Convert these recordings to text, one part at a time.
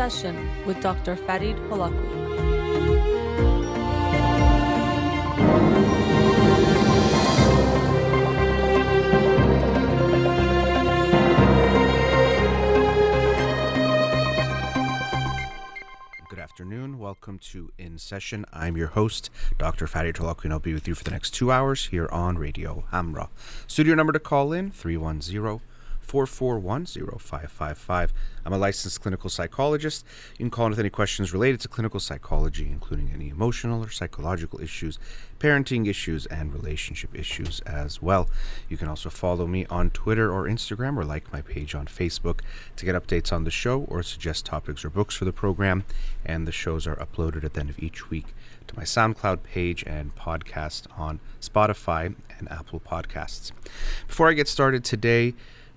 Session with Dr. Farid Holakouee. Good afternoon. Welcome to In Session. I'm your host, Dr. Farid Holakouee, and I'll be with you for the next 2 hours here on Radio Hamra. Studio number to call in, 310-441-0555. I'm a licensed clinical psychologist. You can call in with any questions related to clinical psychology, including any emotional or psychological issues, parenting issues, and relationship issues as well. You can also follow me on Twitter or Instagram or like my page on Facebook to get updates on the show or suggest topics or books for the program. And the shows are uploaded at the end of each week to my SoundCloud page and podcast on Spotify and Apple Podcasts. Before I get started today,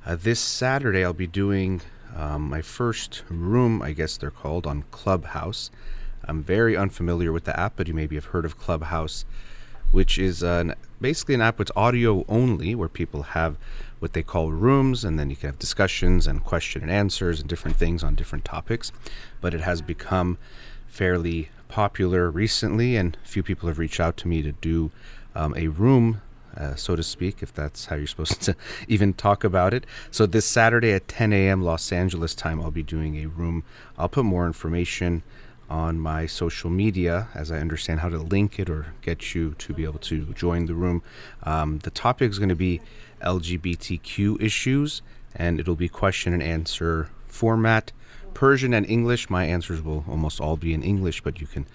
this Saturday I'll be doing my first room, I guess they're called, on Clubhouse. I'm very unfamiliar with the app, but you maybe have heard of Clubhouse, which is basically an app that's audio only, where people have what they call rooms, and then you can have discussions and question and answers and different things on different topics. But it has become fairly popular recently, and a few people have reached out to me to do a room, so to speak, if that's how you're supposed to even talk about it. So this Saturday at 10 a.m. Los Angeles time, I'll be doing a room. I'll put more information on my social media as I understand how to link it or get you to be able to join the room. The topic is going to be LGBTQ issues, and it'll be question and answer format, Persian and English. My answers will almost all be in English, but you can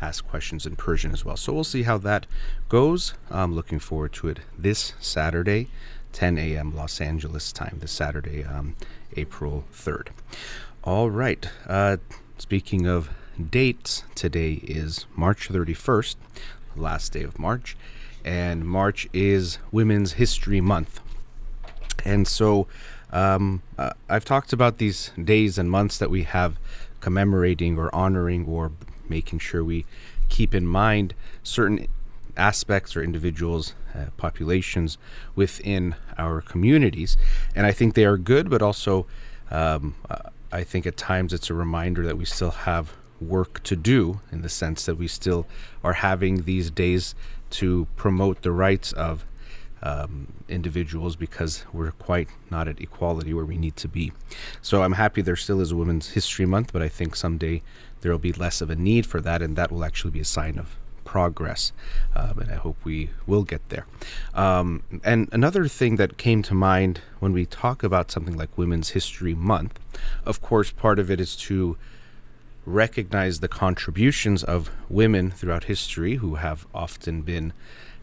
ask questions in Persian as well. So we'll see how that goes. I'm looking forward to it this Saturday, 10 a.m. Los Angeles time, this Saturday, April 3rd. All right. Speaking of dates, today is March 31st, last day of March, and March is Women's History Month. And so I've talked about these days and months that we have commemorating or honoring or making sure we keep in mind certain aspects or individuals, populations within our communities. And I think they are good, but also I think at times it's a reminder that we still have work to do, in the sense that we still are having these days to promote the rights of individuals, because we're quite not at equality where we need to be. So I'm happy there still is a Women's History Month, but I think someday there will be less of a need for that, and that will actually be a sign of progress, and I hope we will get there. And another thing that came to mind when we talk about something like Women's History Month, of course, part of it is to recognize the contributions of women throughout history who have often been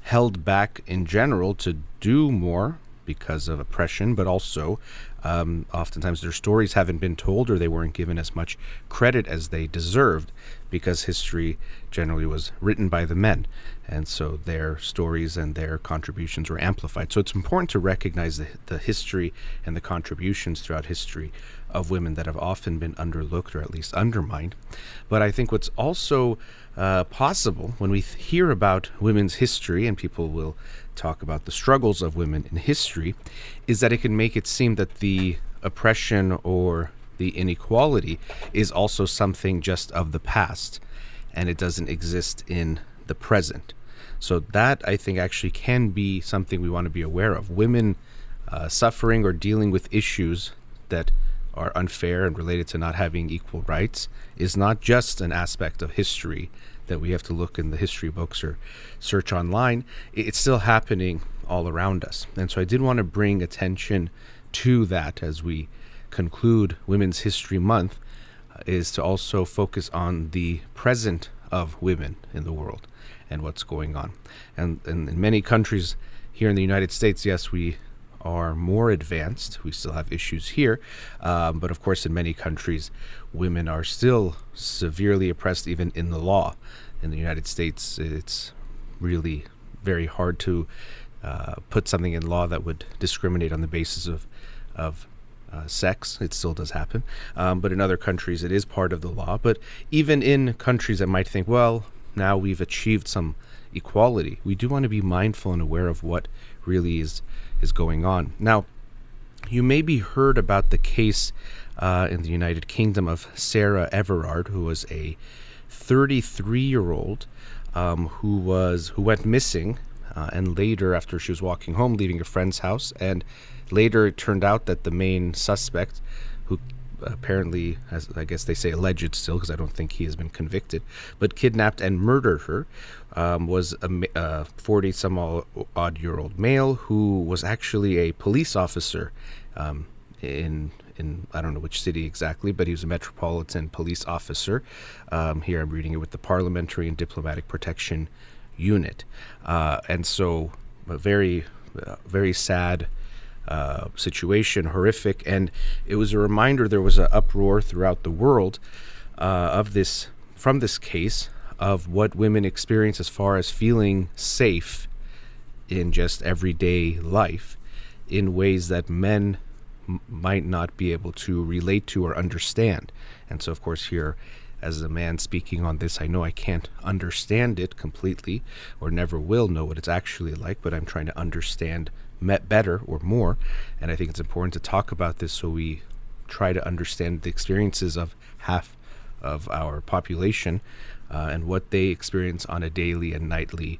held back in general to do more because of oppression, but also oftentimes their stories haven't been told, or they weren't given as much credit as they deserved, because history generally was written by the men, and so their stories and their contributions were amplified. So it's important to recognize the history and the contributions throughout history of women that have often been underlooked or at least undermined. But I think what's also possible when we hear about women's history, and people will talk about the struggles of women in history, is that it can make it seem that the oppression or the inequality is also something just of the past, and it doesn't exist in the present. So that, I think, actually can be something we want to be aware of. Women suffering or dealing with issues that are unfair and related to not having equal rights is not just an aspect of history that we have to look in the history books or search online. It's still happening all around us. And so I did want to bring attention to that as we conclude Women's History Month, is to also focus on the present of women in the world and what's going on. And in many countries here in the United States, yes, we are more advanced. We still have issues here. But of course, in many countries, women are still severely oppressed, even in the law. In the United States, it's really very hard to put something in law that would discriminate on the basis of sex. It still does happen. But in other countries, it is part of the law. But even in countries that might think, well, now we've achieved some equality, we do want to be mindful and aware of what really is going on. Now, you maybe heard about the case in the United Kingdom of Sarah Everard, who was a 33-year-old who went missing, and later, after she was walking home, leaving a friend's house, and later it turned out that the main suspect, who apparently, as I guess they say alleged still, because I don't think he has been convicted, but kidnapped and murdered her, was a 40-some-odd-year-old male who was actually a police officer in I don't know which city exactly, but he was a metropolitan police officer. Here I'm reading it with the Parliamentary and Diplomatic Protection Unit. And so a very sad situation, horrific. And it was a reminder, there was an uproar throughout the world from this case of what women experience as far as feeling safe in just everyday life in ways that men might not be able to relate to or understand. And so, of course, here, as a man speaking on this, I know I can't understand it completely or never will know what it's actually like, but I'm trying to understand better or more. And I think it's important to talk about this so we try to understand the experiences of half of our population and what they experience on a daily and nightly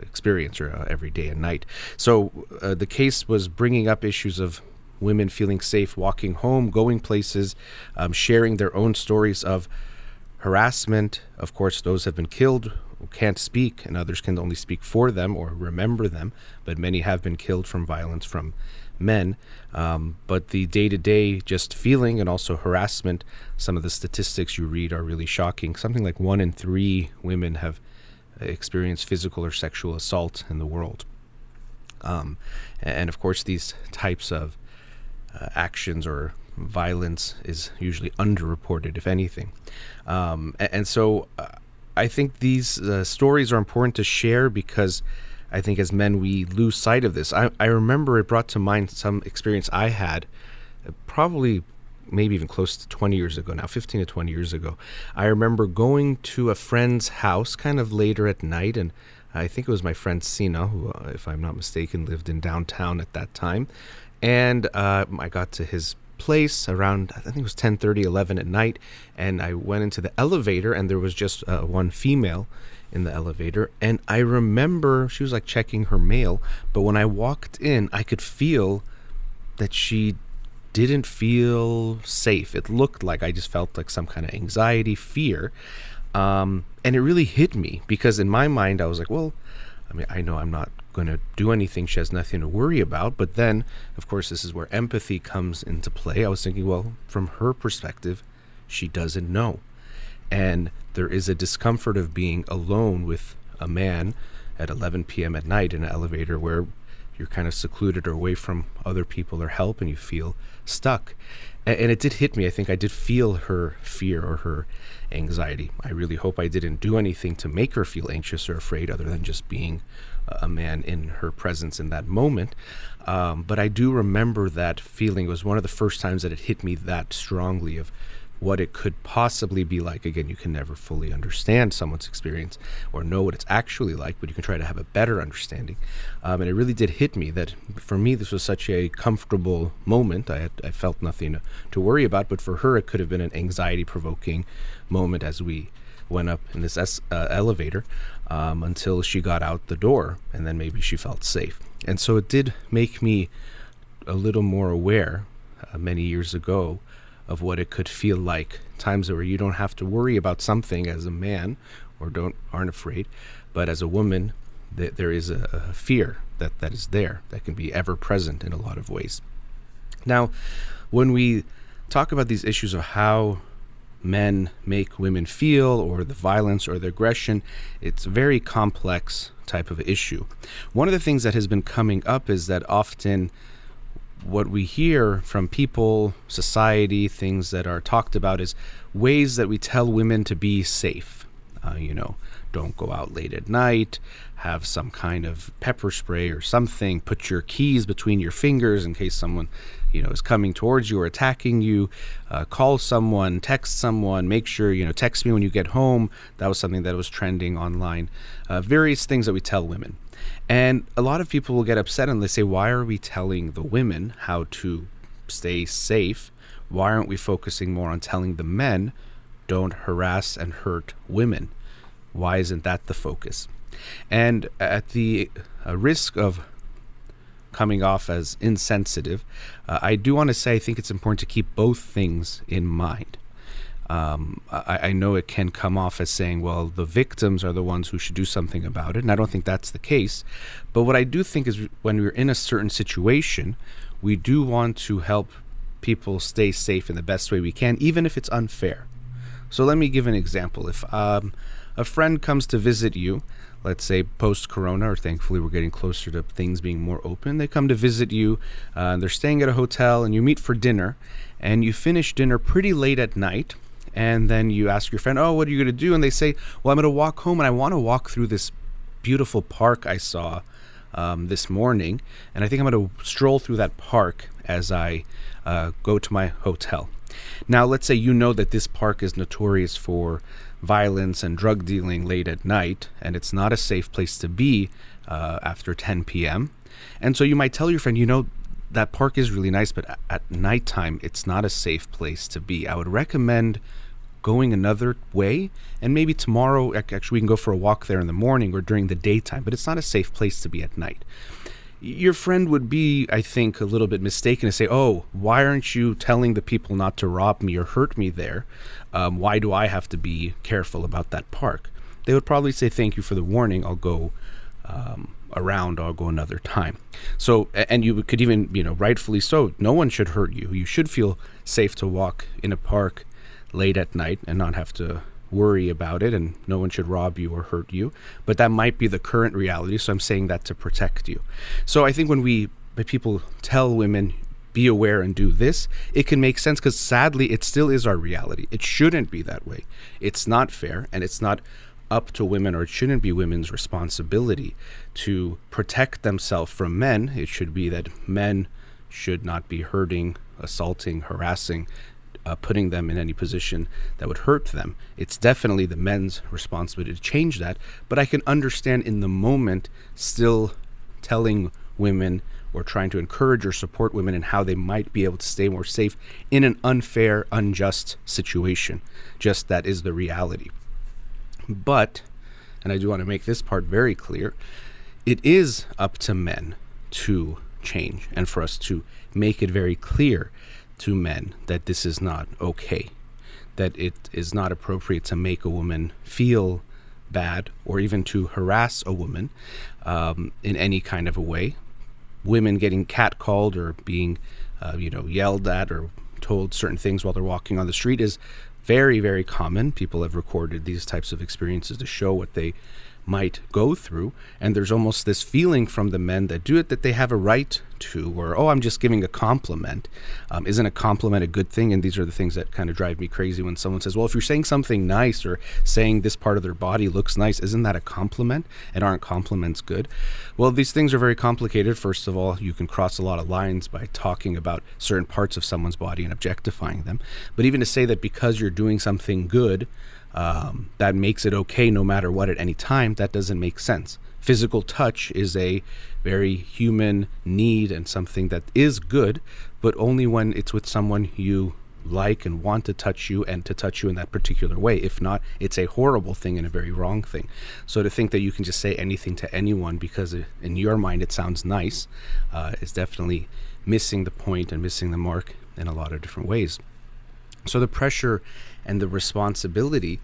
experience, or every day and night. So the case was bringing up issues of women feeling safe walking home, going places, sharing their own stories of harassment. Of course, those have been killed who can't speak, and others can only speak for them or remember them, but many have been killed from violence from men. But the day-to-day just feeling and also harassment, some of the statistics you read are really shocking. Something like 1 in 3 women have experienced physical or sexual assault in the world. And of course, these types of actions or violence is usually underreported, if anything. And so I think these stories are important to share because I think as men we lose sight of this. I remember it brought to mind some experience I had probably maybe even close to 20 years ago now, 15 to 20 years ago. I remember going to a friend's house kind of later at night, and I think it was my friend Sina, who, if I'm not mistaken, lived in downtown at that time. And I got to his place around, I think it was 10:30, 11 at night, and I went into the elevator, and there was just one female in the elevator. And I remember she was like checking her mail, but when I walked in, I could feel that she didn't feel safe. It looked like I just felt like some kind of anxiety, fear. And it really hit me because in my mind, I was like, well, I mean, I know I'm not going to do anything. She has nothing to worry about. But then, of course, this is where empathy comes into play. I was thinking, well, from her perspective, she doesn't know. And there is a discomfort of being alone with a man at 11 p.m. at night in an elevator where you're kind of secluded or away from other people or help, and you feel stuck. And it did hit me. I think I did feel her fear or her anxiety. I really hope I didn't do anything to make her feel anxious or afraid other than just being a man in her presence in that moment. But I do remember that feeling. It was one of the first times that it hit me that strongly of what it could possibly be like. Again, you can never fully understand someone's experience or know what it's actually like, but you can try to have a better understanding. And it really did hit me that for me, this was such a comfortable moment. I felt nothing to worry about, but for her, it could have been an anxiety-provoking moment as we went up in this elevator until she got out the door, and then maybe she felt safe. And so it did make me a little more aware many years ago of what it could feel like, times where you don't have to worry about something as a man or aren't afraid, but as a woman, there is a fear that is there that can be ever present in a lot of ways. Now, when we talk about these issues of how men make women feel or the violence or the aggression, it's a very complex type of issue. One of the things that has been coming up is that often what we hear from people, society, things that are talked about is ways that we tell women to be safe. Don't go out late at night, have some kind of pepper spray or something, put your keys between your fingers in case someone, is coming towards you or attacking you, call someone, text someone, make sure, text me when you get home. That was something that was trending online. Various things that we tell women. And a lot of people will get upset and they say, why are we telling the women how to stay safe, why aren't we focusing more on telling the men, don't harass and hurt women? Why isn't that the focus? And at the risk of coming off as insensitive, I do want to say I think it's important to keep both things in mind. I know it can come off as saying, well, the victims are the ones who should do something about it, and I don't think that's the case. But what I do think is when we're in a certain situation, we do want to help people stay safe in the best way we can, even if it's unfair. So let me give an example. If a friend comes to visit you, let's say post-corona, or thankfully we're getting closer to things being more open, they come to visit you, they're staying at a hotel, and you meet for dinner, and you finish dinner pretty late at night, and then you ask your friend, oh, what are you going to do? And they say, well, I'm going to walk home, and I want to walk through this beautiful park I saw this morning, and I think I'm going to stroll through that park as I go to my hotel. Now, let's say you know that this park is notorious for violence and drug dealing late at night, and it's not a safe place to be after 10 p.m. And so you might tell your friend, you know, that park is really nice, but at nighttime, it's not a safe place to be. I would recommend going another way, and maybe tomorrow, actually, we can go for a walk there in the morning or during the daytime, but it's not a safe place to be at night. Your friend would be, I think, a little bit mistaken to say, oh, why aren't you telling the people not to rob me or hurt me there? Why do I have to be careful about that park? They would probably say, thank you for the warning. I'll go around. I'll go another time. So, and you could even, rightfully so, no one should hurt you. You should feel safe to walk in a park late at night and not have to worry about it, and no one should rob you or hurt you. But that might be the current reality, so I'm saying that to protect you. So I think when people tell women, be aware and do this, it can make sense, because sadly it still is our reality. It shouldn't be that way. It's not fair, and it's not up to women, or it shouldn't be women's responsibility to protect themselves from men. It should be that men should not be hurting, assaulting, harassing, putting them in any position that would hurt them. It's definitely the men's responsibility to change that, but I can understand in the moment still telling women or trying to encourage or support women in how they might be able to stay more safe in an unfair, unjust situation. Just that is the reality. But, and I do want to make this part very clear, it is up to men to change, and for us to make it very clear to men that this is not okay, that it is not appropriate to make a woman feel bad or even to harass a woman in any kind of a way. Women getting catcalled or being yelled at or told certain things while they're walking on the street is very, very common. People have recorded these types of experiences to show what they might go through, and there's almost this feeling from the men that do it that they have a right to, or, oh, I'm just giving a compliment. Isn't a compliment a good thing? And these are the things that kind of drive me crazy when someone says, well, if you're saying something nice or saying this part of their body looks nice, isn't that a compliment? And aren't compliments good? Well, these things are very complicated. First of all, you can cross a lot of lines by talking about certain parts of someone's body and objectifying them. But even to say that because you're doing something good, that makes it okay no matter what at any time, that doesn't make sense. Physical touch is a very human need and something that is good, but only when it's with someone you like and want to touch you and to touch you in that particular way. If not, it's a horrible thing and a very wrong thing. So to think that you can just say anything to anyone because in your mind it sounds nice is definitely missing the point and missing the mark in a lot of different ways. So the pressure and the responsibility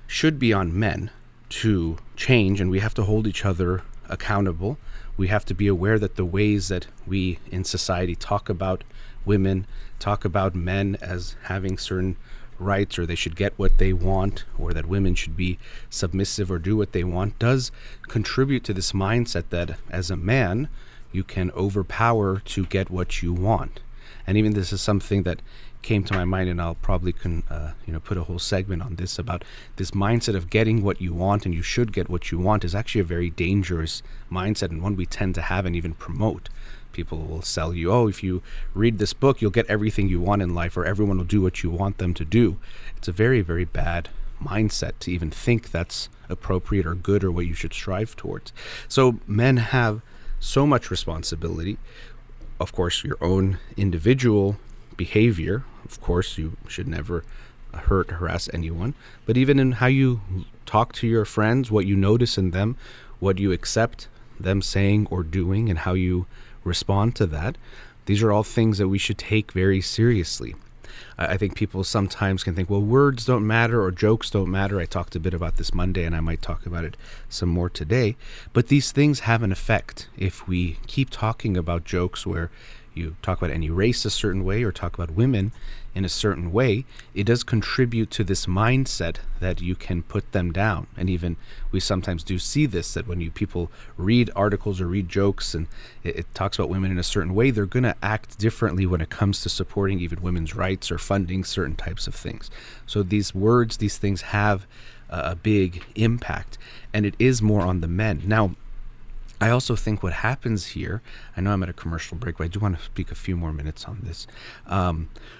should be on men to change, and we have to hold each other accountable. We have to be aware that the ways that we in society talk about women, talk about men as having certain rights, or they should get what they want, or that women should be submissive or do what they want, does contribute to this mindset that as a man, you can overpower to get what you want. And even this is something that came to my mind, and I'll probably put a whole segment on this, about this mindset of getting what you want and you should get what you want is actually a very dangerous mindset, and one we tend to have and even promote. People will sell you, oh, if you read this book, you'll get everything you want in life, or everyone will do what you want them to do. It's a very, very bad mindset to even think that's appropriate or good or what you should strive towards. So men have so much responsibility. of course, your own individual behavior. Of course, you should never harass anyone, but even in how you talk to your friends, what you notice in them, what you accept them saying or doing, and how you respond to that. These are all things that we should take very seriously. I think people sometimes can think, well, words don't matter or jokes don't matter. I talked a bit about this Monday, and I might talk about it some more today. But these things have an effect. If we keep talking about jokes where you talk about any race a certain way or talk about women in a certain way, it does contribute to this mindset that you can put them down. And even we sometimes do see this, that when people read articles or read jokes and it talks about women in a certain way, they're going to act differently when it comes to supporting even women's rights or funding certain types of things. So these words, these things have a big impact, and it is more on the men. Now, I also think what happens here, I know I'm at a commercial break, but I do want to speak a few more minutes on this.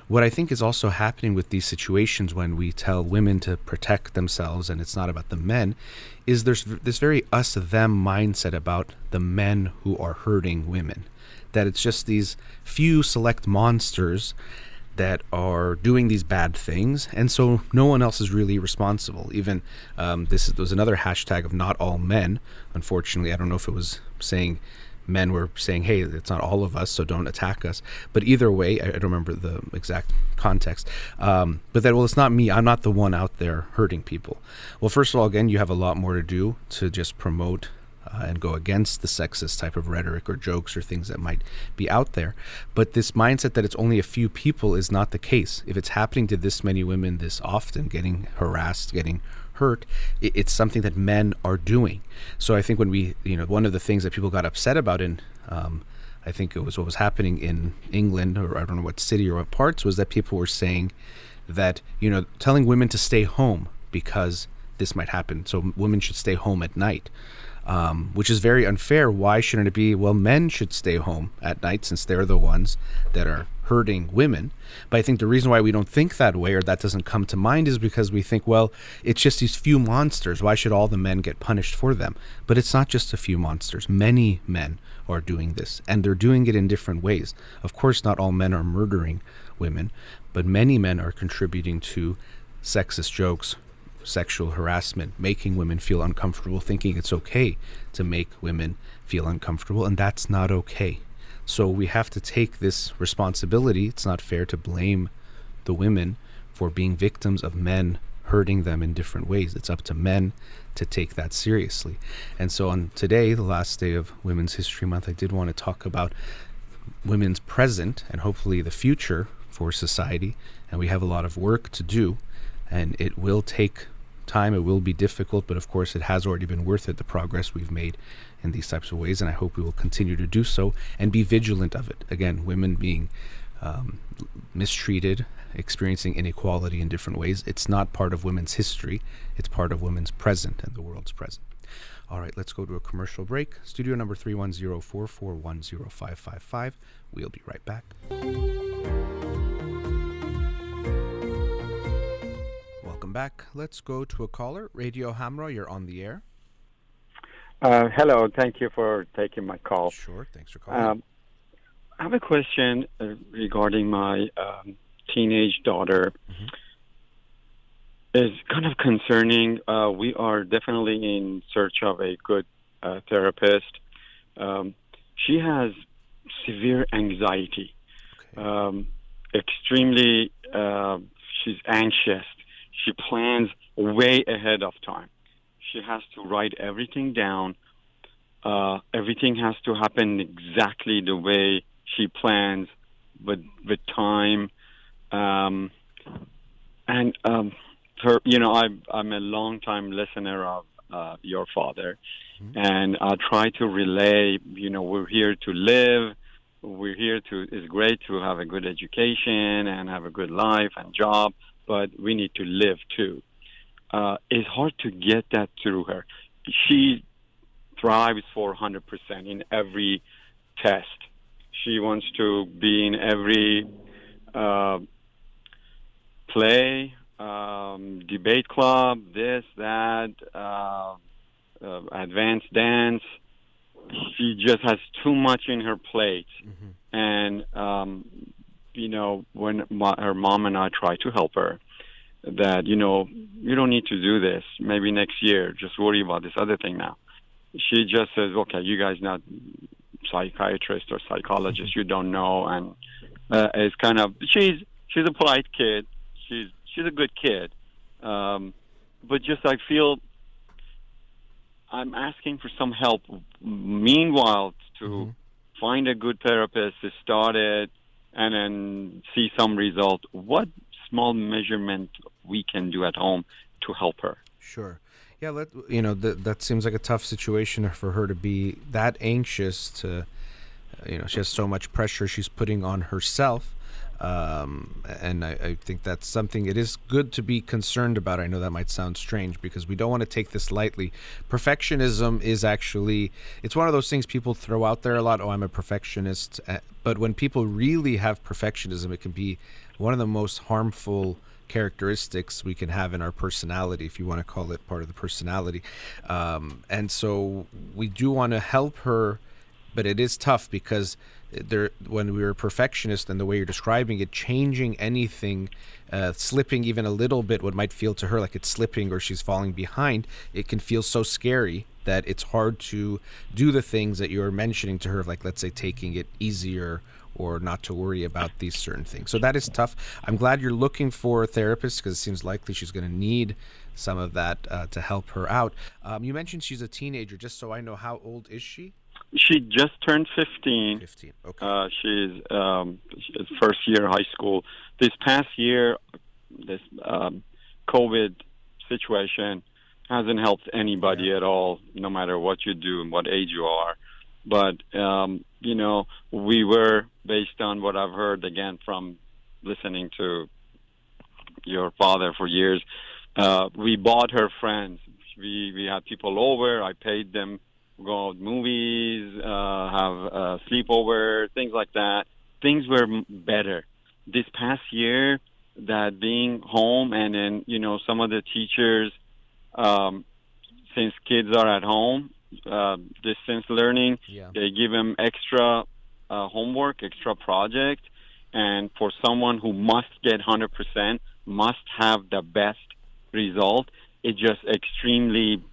What I think is also happening with these situations when we tell women to protect themselves and it's not about the men, is there's this very us-them mindset about the men who are hurting women. That it's just these few select monsters that are doing these bad things, and so no one else is really responsible. Even this was another hashtag of not all men. Unfortunately, I don't know if it was saying men were saying, hey, it's not all of us, so don't attack us. But either way, I don't remember the exact context. But that, well, it's not me. I'm not the one out there hurting people. Well, first of all, again, you have a lot more to do to just promote and go against the sexist type of rhetoric or jokes or things that might be out there. But this mindset that it's only a few people is not the case. If it's happening to this many women this often, getting harassed, getting hurt, it's something that men are doing. So I think when we, one of the things that people got upset about in, I think it was what was happening in England, or I don't know what city or what parts, was that people were saying that, telling women to stay home because this might happen. So women should stay home at night. Which is very unfair. Why shouldn't it be, well, men should stay home at night since they're the ones that are hurting women? But I think the reason why we don't think that way, or that doesn't come to mind, is because we think, well, it's just these few monsters. Why should all the men get punished for them? But it's not just a few monsters. Many men are doing this, and they're doing it in different ways. Of course, not all men are murdering women, but many men are contributing to sexist jokes, sexual harassment, making women feel uncomfortable, thinking it's okay to make women feel uncomfortable, and that's not okay. So we have to take this responsibility. It's not fair to blame the women for being victims of men hurting them in different ways. It's up to men to take that seriously. And so on today, the last day of Women's History Month, I did want to talk about women's present and hopefully the future for society. And we have a lot of work to do, and it will take time. It will be difficult, but of course it has already been worth it, the progress we've made in these types of ways, and I hope we will continue to do so and be vigilant of it. Again, women being mistreated, experiencing inequality in different ways, it's not part of women's history, it's part of women's present and the world's present. All right, let's go to a commercial break. Studio number 310-441-0555. We'll be right back. Welcome back. Let's go to a caller. Radio Hamra, you're on the air. Hello. Thank you for taking my call. Sure. Thanks for calling. I have a question regarding my teenage daughter. Mm-hmm. It's kind of concerning. We are definitely in search of a good therapist. She has severe anxiety. Okay. Extremely, she's anxious. She plans way ahead of time. She has to write everything down. Everything has to happen exactly the way she plans, with time. And her, I'm a long time listener of your father, mm-hmm. and I try to relay. We're here to live. We're here to. It's great to have a good education and have a good life and job, but we need to live too. It's hard to get that through her. She thrives for 100% in every test. She wants to be in every play, debate club, this, that, advanced dance. she just has too much in her plate. Mm-hmm. And, when her mom and I try to help her, that, you don't need to do this. Maybe next year, just worry about this other thing now. She just says, okay, you guys not psychiatrist or psychologist, you don't know. And it's kind of, she's a polite kid. She's a good kid. But just I feel I'm asking for some help. Meanwhile, to find a good therapist to start it and then see some result. What small measurement we can do at home to help her? Sure. Yeah, that seems like a tough situation for her to be that anxious to, she has so much pressure she's putting on herself. And I think that's something it is good to be concerned about. I know that might sound strange because we don't want to take this lightly. Perfectionism is actually, it's one of those things people throw out there a lot. Oh, I'm a perfectionist. But when people really have perfectionism, it can be one of the most harmful characteristics we can have in our personality, if you want to call it part of the personality. And so we do want to help her, but it is tough because when we're a perfectionist and the way you're describing it, changing anything, slipping even a little bit, what might feel to her like it's slipping or she's falling behind, it can feel so scary that it's hard to do the things that you're mentioning to her, like let's say taking it easier or not to worry about these certain things. So that is tough. I'm glad you're looking for a therapist because it seems likely she's going to need some of that to help her out. You mentioned she's a teenager. Just so I know, how old is she? She just turned 15. 15. Okay. She's first year high school. This past year, this COVID situation hasn't helped anybody at all, no matter what you do and what age you are. But, we were, based on what I've heard, again, from listening to your father for years, we bought her friends. We had people over. I paid them, go out movies, have sleepover, things like that. Things were better. This past year, that being home and then, some of the teachers, since kids are at home, distance learning, they give them extra homework, extra project. And for someone who must get 100%, must have the best result, it's just extremely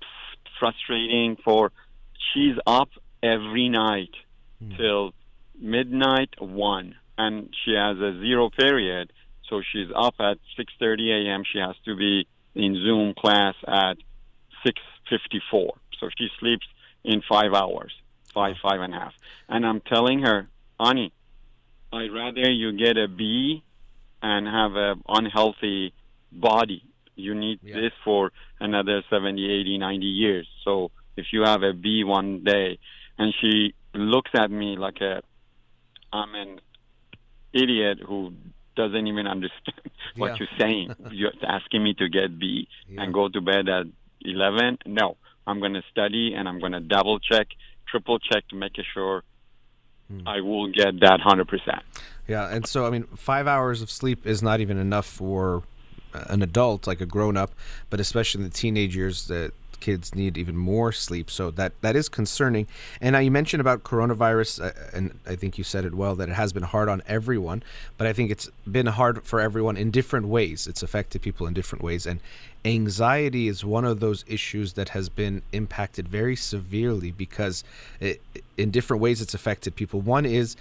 frustrating for. She's up every night till midnight 1, and she has a 0 period. So she's up at 6:30 a.m. She has to be in Zoom class at 6:54. So she sleeps in 5 hours, five and a half. And I'm telling her, Ani, I'd rather you get a B and have an unhealthy body. You need this for another 70, 80, 90 years. So if you have a B one day, and she looks at me like I'm an idiot who doesn't even understand what you're saying. You're asking me to get B and go to bed at 11? No, I'm going to study and I'm going to double check, triple check to make sure I will get that 100%. Yeah, and so, 5 hours of sleep is not even enough for an adult, like a grown-up, but especially in the teenage years, that kids need even more sleep. So that is concerning. And you mentioned about coronavirus, and I think you said it well, that it has been hard on everyone, but I think it's been hard for everyone in different ways. It's affected people in different ways. And anxiety is one of those issues that has been impacted very severely because in different ways it's affected people. One is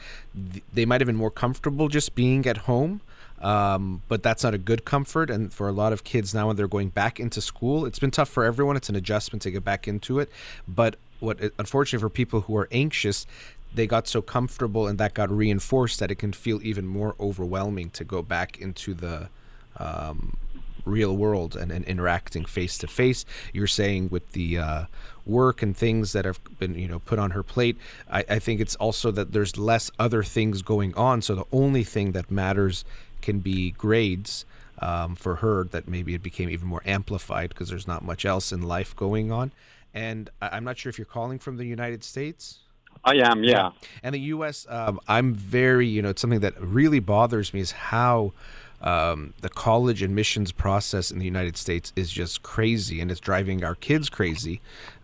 they might have been more comfortable just being at home. But that's not a good comfort. And for a lot of kids now, when they're going back into school, it's been tough for everyone. It's an adjustment to get back into it. But unfortunately for people who are anxious, they got so comfortable and that got reinforced that it can feel even more overwhelming to go back into the real world and interacting face to face. You're saying with the work and things that have been put on her plate, I think it's also that there's less other things going on. So the only thing that matters can be grades. For her, that maybe it became even more amplified because there's not much else in life going on. And I'm not sure if you're calling from the United States. I am, yeah. And the U.S., I'm very, it's something that really bothers me is how the college admissions process in the United States is just crazy, and it's driving our kids crazy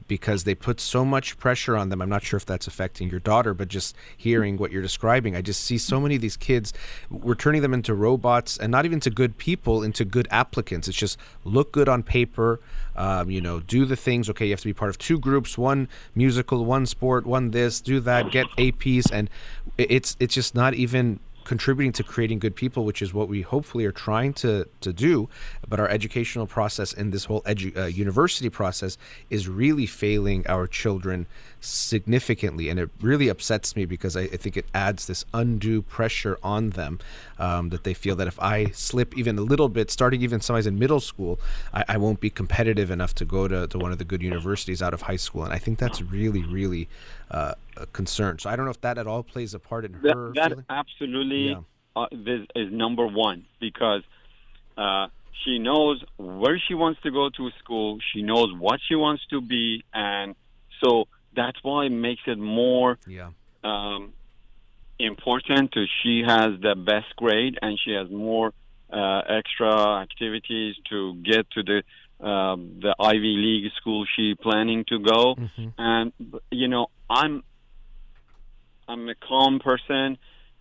because they put so much pressure on them. I'm not sure if that's affecting your daughter, but just hearing what you're describing, I just see so many of these kids, we're turning them into robots, and not even to good people, into good applicants. It's just look good on paper, do the things. Okay, you have to be part of 2 groups, 1 musical, 1 sport, 1 this, do that, get APs, and it's just not even contributing to creating good people, which is what we hopefully are trying to do. But our educational process and this whole university process is really failing our children significantly, and it really upsets me because I think it adds this undue pressure on them, that they feel that if I slip even a little bit, starting even sometimes in middle school, I won't be competitive enough to go to one of the good universities out of high school. And I think that's really, really a concern. So I don't know if that at all plays a part in her that feeling. absolutely this is number one, because she knows where she wants to go to school. She knows what she wants to be, and so that's why it makes it more important. She has the best grade, and she has more extra activities to get to the Ivy League school she planning to go. And I'm a calm person,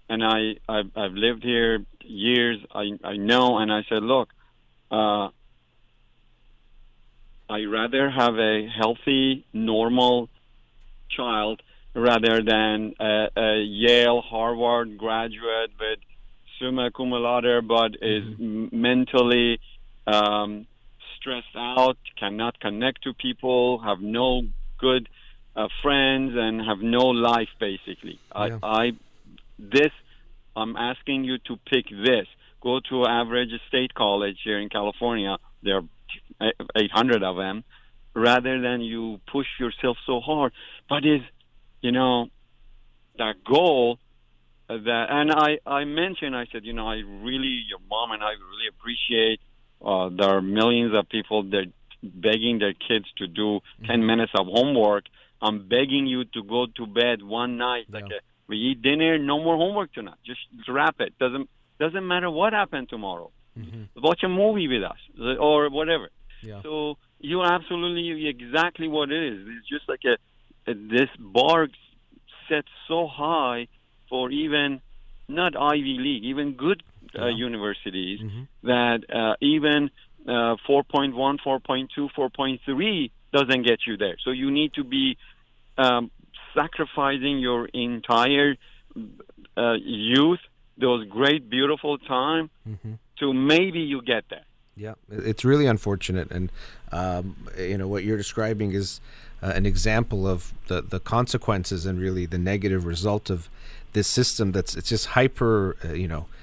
and I've lived here years. I know, and I said, look, I rather have a healthy, normal child rather than a Yale, Harvard graduate with summa cum laude, but is mentally stressed out, cannot connect to people, have no good friends, and have no life, basically. I'm asking you to pick this. Go to average state college here in California. There are 800 of them, rather than you push yourself so hard. But that goal and I mentioned, I said, your mom and I really appreciate there are millions of people that begging their kids to do 10 minutes of homework. I'm begging you to go to bed one night. We eat dinner, no more homework tonight. Just wrap it. Doesn't matter what happened tomorrow. Watch a movie with us or whatever. So you absolutely exactly what it is. It's just like this bar set so high for even not Ivy League, even good universities, that even 4.1, 4.2, 4.3 doesn't get you there. So you need to be sacrificing your entire youth, those great, beautiful time, to maybe you get there. Yeah, it's really unfortunate. And, what you're describing is an example of the consequences and really the negative result of this system it's just hyper,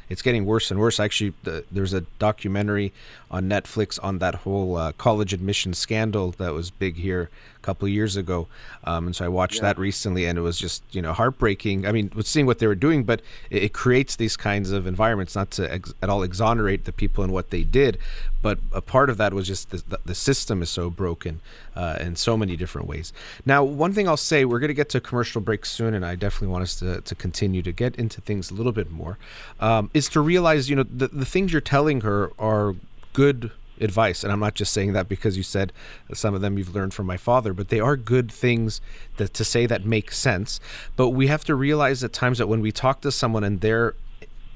it's getting worse and worse. Actually, there's a documentary on Netflix on that whole college admission scandal that was big here a couple of years ago. And so I watched that recently, and it was just, heartbreaking. I mean, seeing what they were doing, but it creates these kinds of environments, not to at all exonerate the people and what they did. But a part of that was just the system is so broken in so many different ways. Now, one thing I'll say, we're going to get to a commercial break soon, and I definitely want us to continue to get into things a little bit more, is to realize, the things you're telling her are good advice. And I'm not just saying that because you said some of them you've learned from my father, but they are good things to say that make sense. But we have to realize at times that when we talk to someone and they're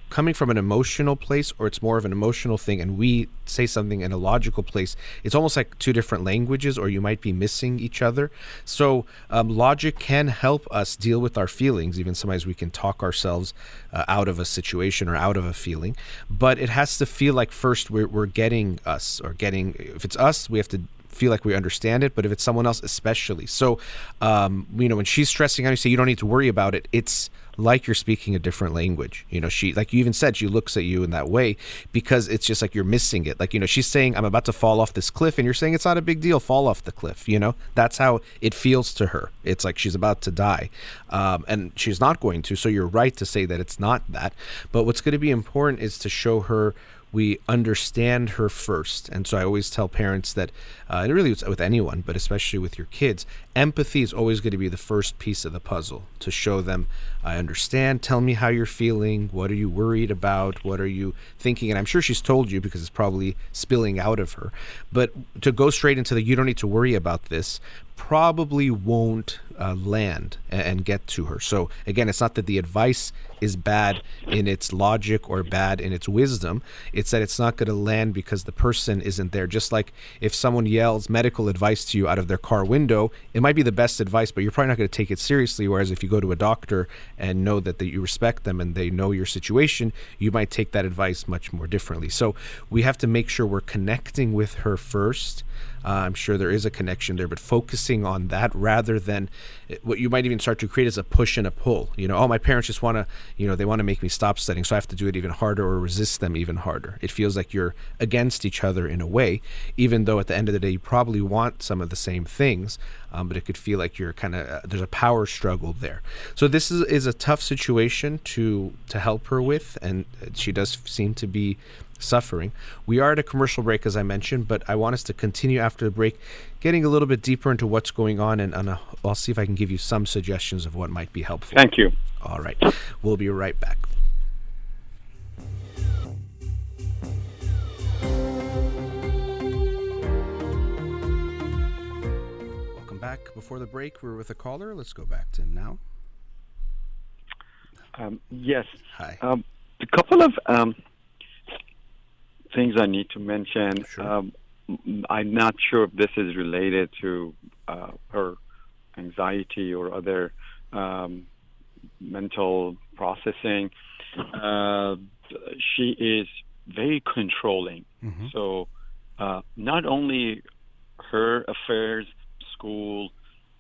coming from an emotional place, or it's more of an emotional thing, and we say something in a logical place, it's almost like two different languages, or you might be missing each other. So logic can help us deal with our feelings. Even sometimes we can talk ourselves out of a situation or out of a feeling, but it has to feel like first we're getting us, or if it's us, we have to feel like we understand it, but if it's someone else especially. So when she's stressing out, you say you don't need to worry about it, it's like you're speaking a different language. She, like you even said, she looks at you in that way because it's just like you're missing it. Like, she's saying, I'm about to fall off this cliff, and you're saying it's not a big deal, fall off the cliff. That's how it feels to her. It's like she's about to die, and she's not going to. So you're right to say that it's not that. But what's going to be important is to show her we understand her first. And so I always tell parents that, and really with anyone, but especially with your kids, empathy is always going to be the first piece of the puzzle, to show them, I understand, tell me how you're feeling, what are you worried about, what are you thinking? And I'm sure she's told you because it's probably spilling out of her. But to go straight into you don't need to worry about this, probably won't land and get to her. So again, it's not that the advice is bad in its logic or bad in its wisdom. It's that it's not going to land because the person isn't there. Just like if someone yells medical advice to you out of their car window, it might be the best advice, but you're probably not going to take it seriously. Whereas if you go to a doctor and know that you respect them and they know your situation, you might take that advice much more differently. So we have to make sure we're connecting with her first. I'm sure there is a connection there, but focusing on that rather than what you might even start to create as a push and a pull. Oh, my parents just want to, they want to make me stop studying, so I have to do it even harder or resist them even harder. It feels like you're against each other in a way, even though at the end of the day you probably want some of the same things, but it could feel like you're kind of there's a power struggle there. So this is a tough situation to help her with, and she does seem to be suffering. We are at a commercial break, as I mentioned, but I want us to continue after the break, getting a little bit deeper into what's going on, and I'll see if I can give you some suggestions of what might be helpful. Thank you. All right. We'll be right back. Welcome back. Before the break, we were with a caller. Let's go back to now. Yes. Hi. A couple of things I need to mention. Sure. I'm not sure if this is related to her anxiety or other mental processing. She is very controlling. Mm-hmm. So not only her affairs, school,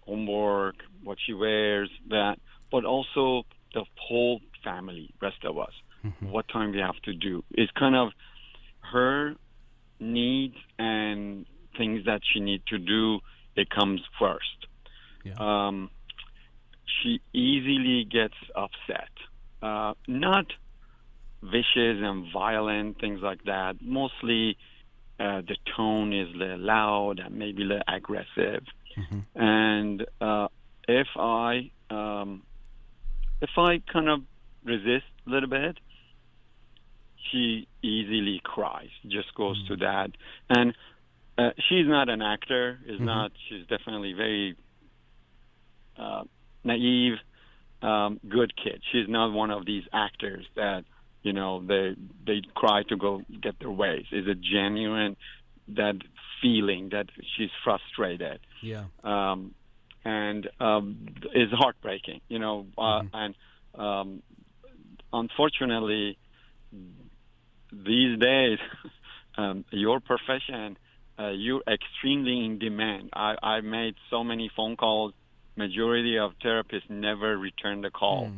homework, what she wears, but also the whole family, rest of us. Mm-hmm. What time we have to do. It's kind of her needs and things that she needs to do, it comes first. Yeah. She easily gets upset. Not vicious and violent, things like that. Mostly the tone is a little loud and maybe a little aggressive. Mm-hmm. And if I kind of resist a little bit, she easily cries, just goes to that. And she's not an actor, she's definitely very naive, good kid. She's not one of these actors that, they cry to go get their ways. It's a genuine, that feeling that she's frustrated. Yeah. And is heartbreaking, and unfortunately, these days, your profession, you're extremely in demand. I made so many phone calls. Majority of therapists never return the call.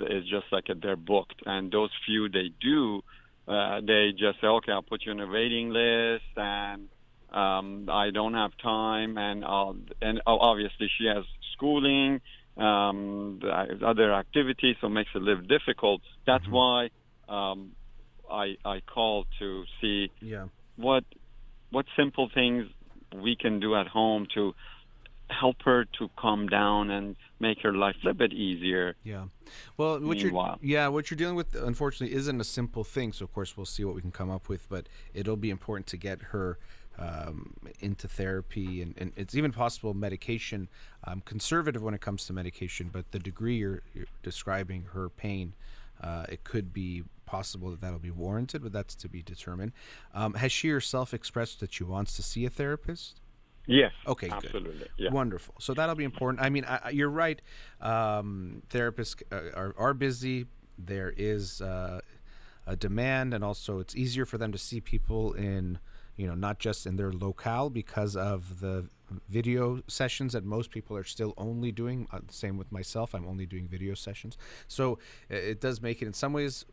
It's just like they're booked. And those few they do, they just say, okay, I'll put you on a waiting list, and I don't have time. And obviously she has schooling, other activities, so it makes it a little difficult. That's why I call to see what simple things we can do at home to help her to calm down and make her life a little bit easier. Yeah. Well, what you're dealing with, unfortunately, isn't a simple thing. So, of course, we'll see what we can come up with, but it'll be important to get her into therapy, and it's even possible medication. I'm conservative when it comes to medication, but the degree you're describing her pain, it could be possible that'll be warranted, but that's to be determined. Has she herself expressed that she wants to see a therapist? Yes. Okay, absolutely. Good. Yeah. Wonderful. So that'll be important. I mean, you're right. Therapists are busy. There is a demand, and also it's easier for them to see people in, not just in their locale because of the video sessions that most people are still only doing. Same with myself. I'm only doing video sessions. So it does make it in some ways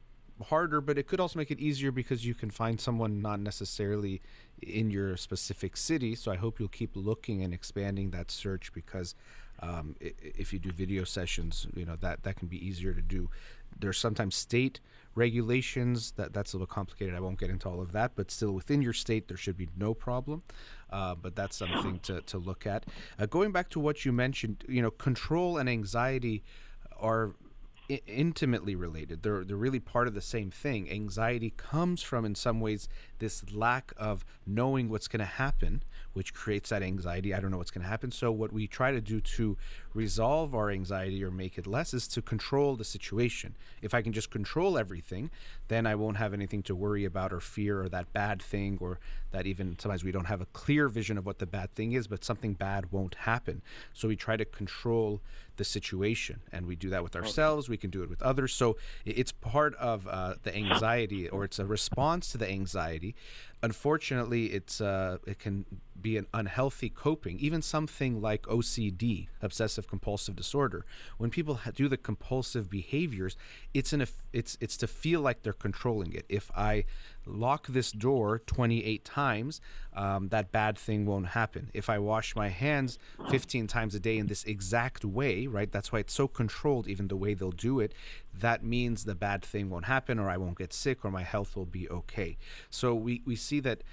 harder, but it could also make it easier because you can find someone not necessarily in your specific city. So I hope you'll keep looking and expanding that search, because if you do video sessions, that can be easier to do. There's sometimes state regulations that's a little complicated. I won't get into all of that, but still within your state there should be no problem. But that's something to look at. Going back to what you mentioned, control and anxiety are intimately related. They're really part of the same thing. Anxiety comes from, in some ways, this lack of knowing what's going to happen, which creates that anxiety. I don't know what's going to happen. So what we try to do to resolve our anxiety or make it less is to control the situation. If I can just control everything, then I won't have anything to worry about or fear, or that bad thing, or that even sometimes we don't have a clear vision of what the bad thing is, but something bad won't happen. So we try to control the situation, and we do that with ourselves. We can do it with others. So it's part of the anxiety, or it's a response to the anxiety. Unfortunately, it can be an unhealthy coping. Even something like OCD, obsessive compulsive disorder, when people do the compulsive behaviors, it's to feel like they're controlling it. If I lock this door 28 times, that bad thing won't happen. If I wash my hands 15 times a day in this exact way, right? That's why it's so controlled, even the way they'll do it. That means the bad thing won't happen, or I won't get sick, or my health will be okay. So we see that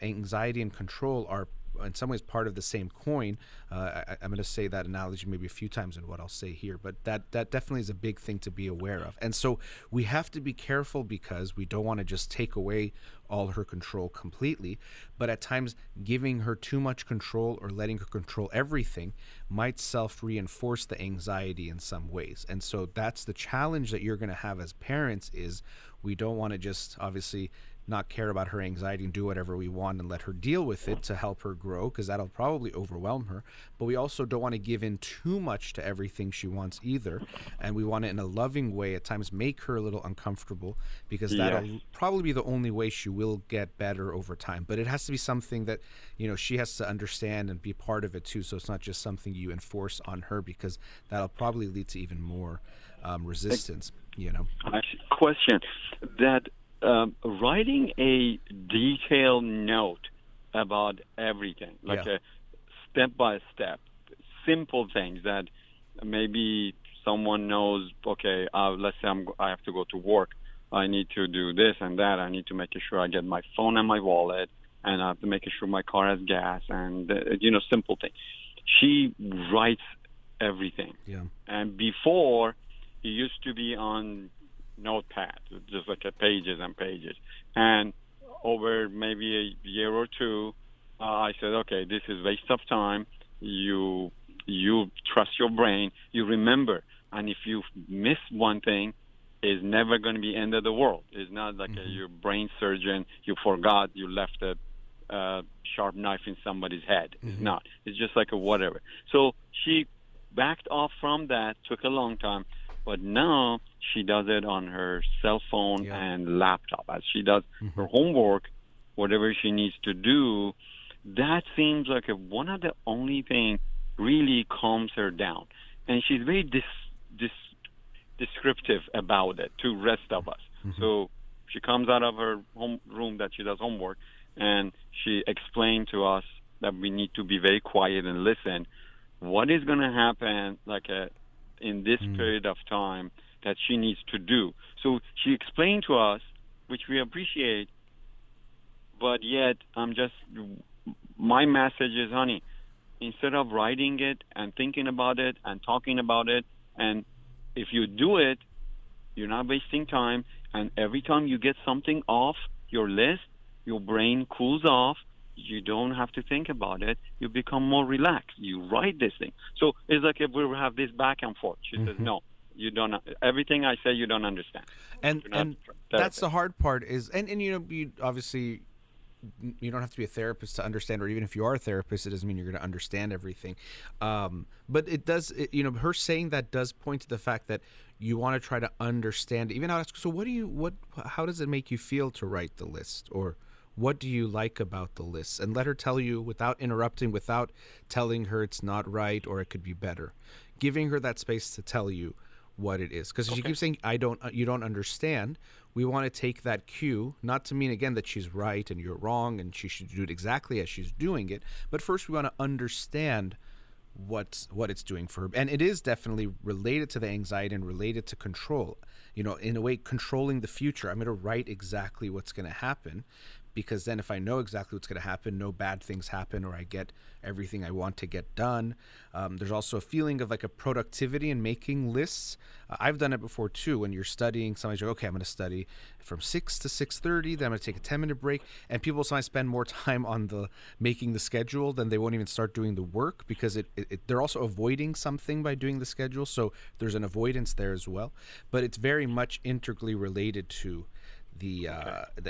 anxiety and control are in some ways part of the same coin. I'm going to say that analogy maybe a few times in what I'll say here, but that definitely is a big thing to be aware of. And so we have to be careful, because we don't want to just take away all her control completely, but at times giving her too much control or letting her control everything might self-reinforce the anxiety in some ways. And so that's the challenge that you're going to have as parents, is we don't want to just obviously not care about her anxiety and do whatever we want and let her deal with it to help her grow, because that'll probably overwhelm her. But we also don't want to give in too much to everything she wants either. And we want to, in a loving way, at times make her a little uncomfortable, because that'll probably be the only way she will get better over time. But it has to be something that, she has to understand and be part of it too. So it's not just something you enforce on her, because that'll probably lead to even more resistance, Question that writing a detailed note about everything, like a step by step, simple things that maybe someone knows. Okay, let's say I have to go to work. I need to do this and that. I need to make sure I get my phone and my wallet, and I have to make sure my car has gas, and simple things. She writes everything. Yeah. And before, it used to be on notepad, just like pages and pages. And over maybe a year or two, I said, okay, this is waste of time. You trust your brain. You remember. And if you miss one thing, it's never going to be end of the world. It's not like your brain surgeon, you forgot you left a sharp knife in somebody's head. It's not. It's just like a whatever. So she backed off from that, took a long time. But now she does it on her cell phone and laptop. As she does her homework, whatever she needs to do, that seems like one of the only things really calms her down. And she's very descriptive about it to rest of us. So she comes out of her home room that she does homework, and she explained to us that we need to be very quiet and listen. What is going to happen in this period of time that she needs to do? So she explained to us, which we appreciate, but yet my message is, honey, instead of writing it and thinking about it and talking about it, and if you do it, you're not wasting time, and every time you get something off your list, your brain cools off. You don't have to think about it. You become more relaxed. You write this thing. So it's like if we have this back and forth. She says, no, you don't. Everything I say, you don't understand. And that's the hard part is, and you obviously, you don't have to be a therapist to understand, or even if you are a therapist, it doesn't mean you're going to understand everything. But it does, her saying that does point to the fact that you want to try to understand, even how. So how does it make you feel to write the list, or what do you like about the list? And let her tell you without interrupting, without telling her it's not right or it could be better. Giving her that space to tell you what it is. Because she keeps saying, you don't understand. We want to take that cue, not to mean, again, that she's right and you're wrong and she should do it exactly as she's doing it. But first we want to understand what it's doing for her. And it is definitely related to the anxiety and related to control. In a way, controlling the future. I'm going to write exactly what's going to happen, because then if I know exactly what's going to happen, no bad things happen, or I get everything I want to get done. There's also a feeling of like a productivity in making lists. I've done it before too. When you're studying, somebody's like, okay, I'm going to study from 6 to 6:30, then I'm going to take a 10-minute break. And people sometimes spend more time on the making the schedule than they won't even start doing the work, because they're also avoiding something by doing the schedule. So there's an avoidance there as well. But it's very much integrally related to the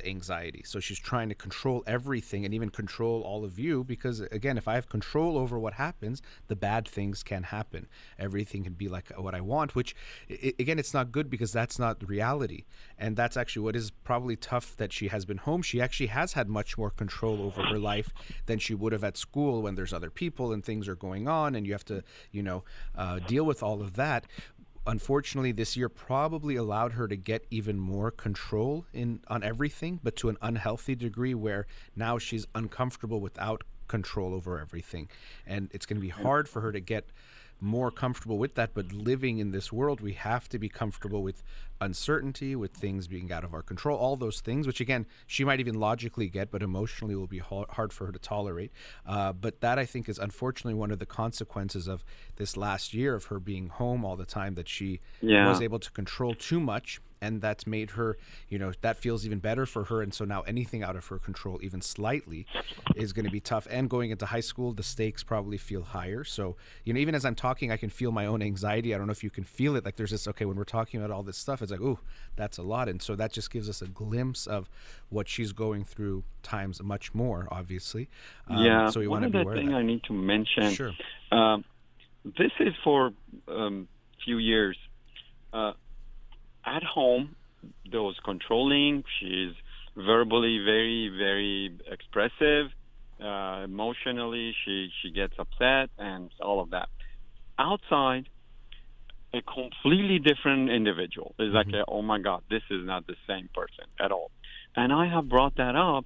anxiety. So she's trying to control everything and even control all of you, because again, if I have control over what happens, the bad things can happen. Everything can be like what I want, which again, it's not good, because that's not reality. And that's actually what is probably tough, that she has been home. She actually has had much more control over her life than she would have at school, when there's other people and things are going on and you have to, deal with all of that. Unfortunately, this year probably allowed her to get even more control on everything, but to an unhealthy degree, where now she's uncomfortable without control over everything. And it's going to be hard for her to get more comfortable with that. But living in this world, we have to be comfortable with uncertainty, with things being out of our control, all those things, which again, she might even logically get, but emotionally will be hard for her to tolerate. But that, I think, is unfortunately one of the consequences of this last year of her being home all the time, that she was able to control too much. And that's made her, that feels even better for her. And so now anything out of her control, even slightly, is going to be tough. And going into high school, the stakes probably feel higher. So, even as I'm talking, I can feel my own anxiety. I don't know if you can feel it. Like there's this, okay, when we're talking about all this stuff, it's like, ooh, that's a lot. And so that just gives us a glimpse of what she's going through times much more, obviously. So we want to be aware of that. One other thing I need to mention. Sure. This is for few years. At home, there was controlling. She's verbally very, very expressive. Emotionally, she gets upset and all of that. Outside, a completely different individual. It's like, oh my God, this is not the same person at all. And I have brought that up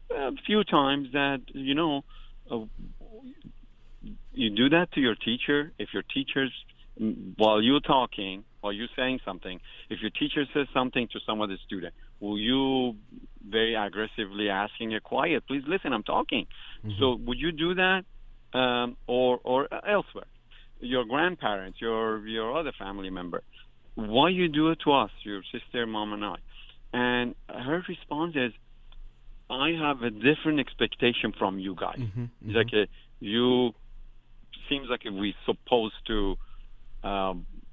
a few times, that, you do that to your teacher. If your teacher's, while you're saying something, if your teacher says something to some other student, will you very aggressively asking her, quiet, please listen, I'm talking. So would you do that? Or elsewhere? Your grandparents, your other family member. Why you do it to us, your sister, mom, and I? And her response is, I have a different expectation from you guys. It's like, you seems like we supposed to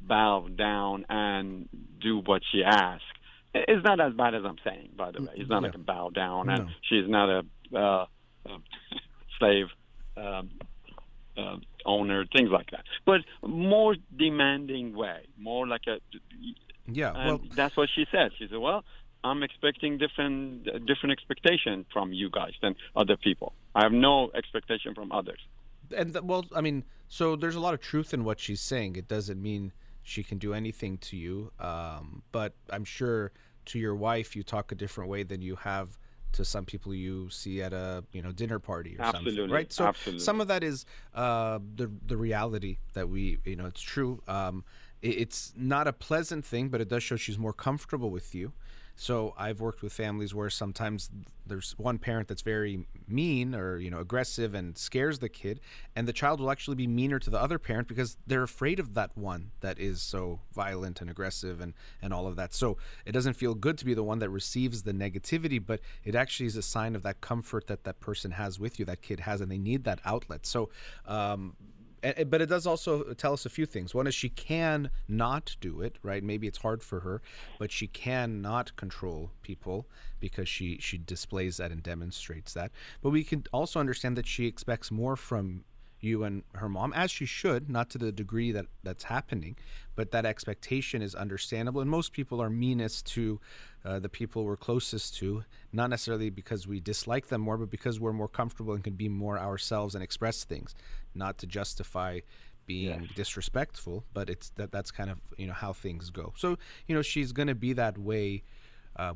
bow down and do what she asks. It's not as bad as I'm saying, by the way. It's not like a bow down, and she's not a slave owner, things like that. But more demanding way, more like a... that's what she said. She said, well, I'm expecting different expectation from you guys than other people. I have no expectation from others. And so there's a lot of truth in what she's saying. It doesn't mean she can do anything to you, but I'm sure to your wife you talk a different way than you have to some people you see at a dinner party or something, right? So some of that is the reality that it's true. It's not a pleasant thing, but it does show she's more comfortable with you. So I've worked with families where sometimes there's one parent that's very mean or, aggressive and scares the kid, and the child will actually be meaner to the other parent because they're afraid of that one that is so violent and aggressive and all of that. So it doesn't feel good to be the one that receives the negativity, but it actually is a sign of that comfort that person has with you, that kid has, and they need that outlet. So, but it does also tell us a few things. One is she can not do it, right? Maybe it's hard for her, but she can not control people because she displays that and demonstrates that. But we can also understand that she expects more from you and her mom, as she should, not to the degree that's happening, but that expectation is understandable. And most people are meanest to the people we're closest to, not necessarily because we dislike them more, but because we're more comfortable and can be more ourselves and express things, not to justify being disrespectful, but it's that's kind of how things go. So she's going to be that way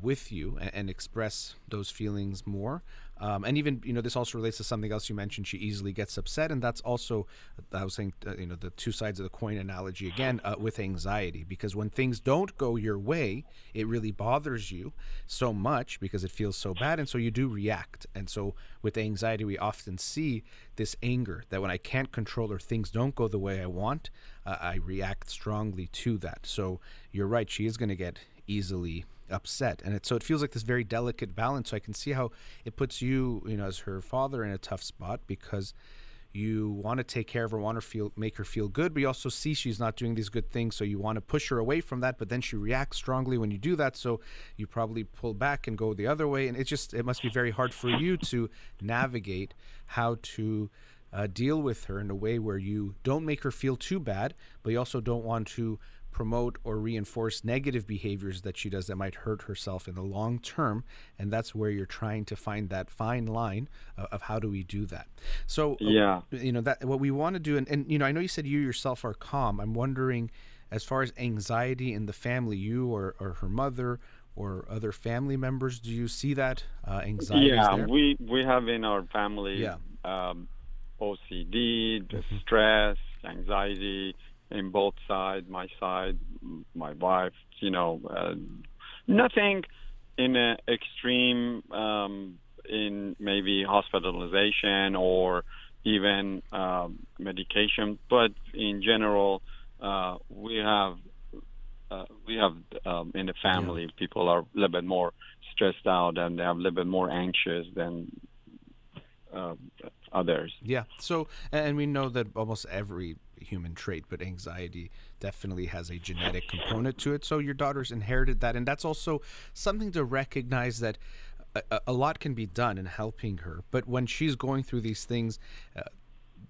with you and express those feelings more. And even, this also relates to something else you mentioned. She easily gets upset. And that's also, I was saying, the two sides of the coin analogy again, with anxiety, because when things don't go your way, it really bothers you so much because it feels so bad. And so you do react. And so with anxiety, we often see this anger that when I can't control or things don't go the way I want, I react strongly to that. So you're right. She is going to get easily upset, and so it feels like this very delicate balance. So I can see how it puts you, as her father, in a tough spot, because you want to take care of her, want to make her feel good, but you also see she's not doing these good things, so you want to push her away from that, but then she reacts strongly when you do that, so you probably pull back and go the other way, and it must be very hard for you to navigate how to deal with her in a way where you don't make her feel too bad, but you also don't want to promote or reinforce negative behaviors that she does that might hurt herself in the long term. And that's where you're trying to find that fine line of how do we do that. So, that what we want to do, and I know you said you yourself are calm. I'm wondering, as far as anxiety in the family, you or her mother or other family members, do you see that anxiety? Yeah, we have in our family OCD, the stress, anxiety, in both sides, my side, my wife, nothing in an extreme, in maybe hospitalization or even medication, but in general, we have in the family, people are a little bit more stressed out and they have a little bit more anxious than others. Yeah. So, and we know that almost every human trait, but anxiety definitely has a genetic component to it. So your daughter's inherited that. And that's also something to recognize, that a lot can be done in helping her. But when she's going through these things,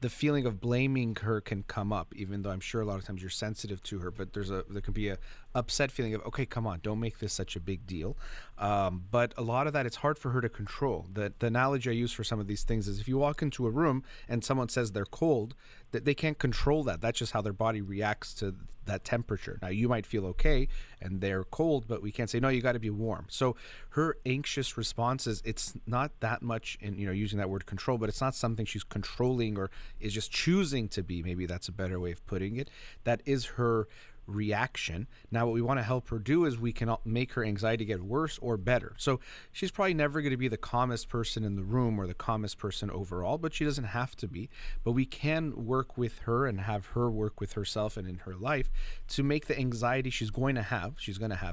the feeling of blaming her can come up, even though I'm sure a lot of times you're sensitive to her, but there can be a upset feeling of, okay, come on, don't make this such a big deal. But a lot of that, it's hard for her to control. The analogy I use for some of these things is, if you walk into a room and someone says they're cold, that they can't control that. That's just how their body reacts to that temperature. Now, you might feel okay and they're cold, but we can't say, no, you got to be warm. So her anxious responses, it's not that much in, using that word control, but it's not something she's controlling or is just choosing to be. Maybe that's a better way of putting it. That is her reaction. Now, what we want to help her do is we can make her anxiety get worse or better. So she's probably never going to be the calmest person in the room or the calmest person overall, but she doesn't have to be. But we can work with her and have her work with herself and in her life to make the anxiety she's going to have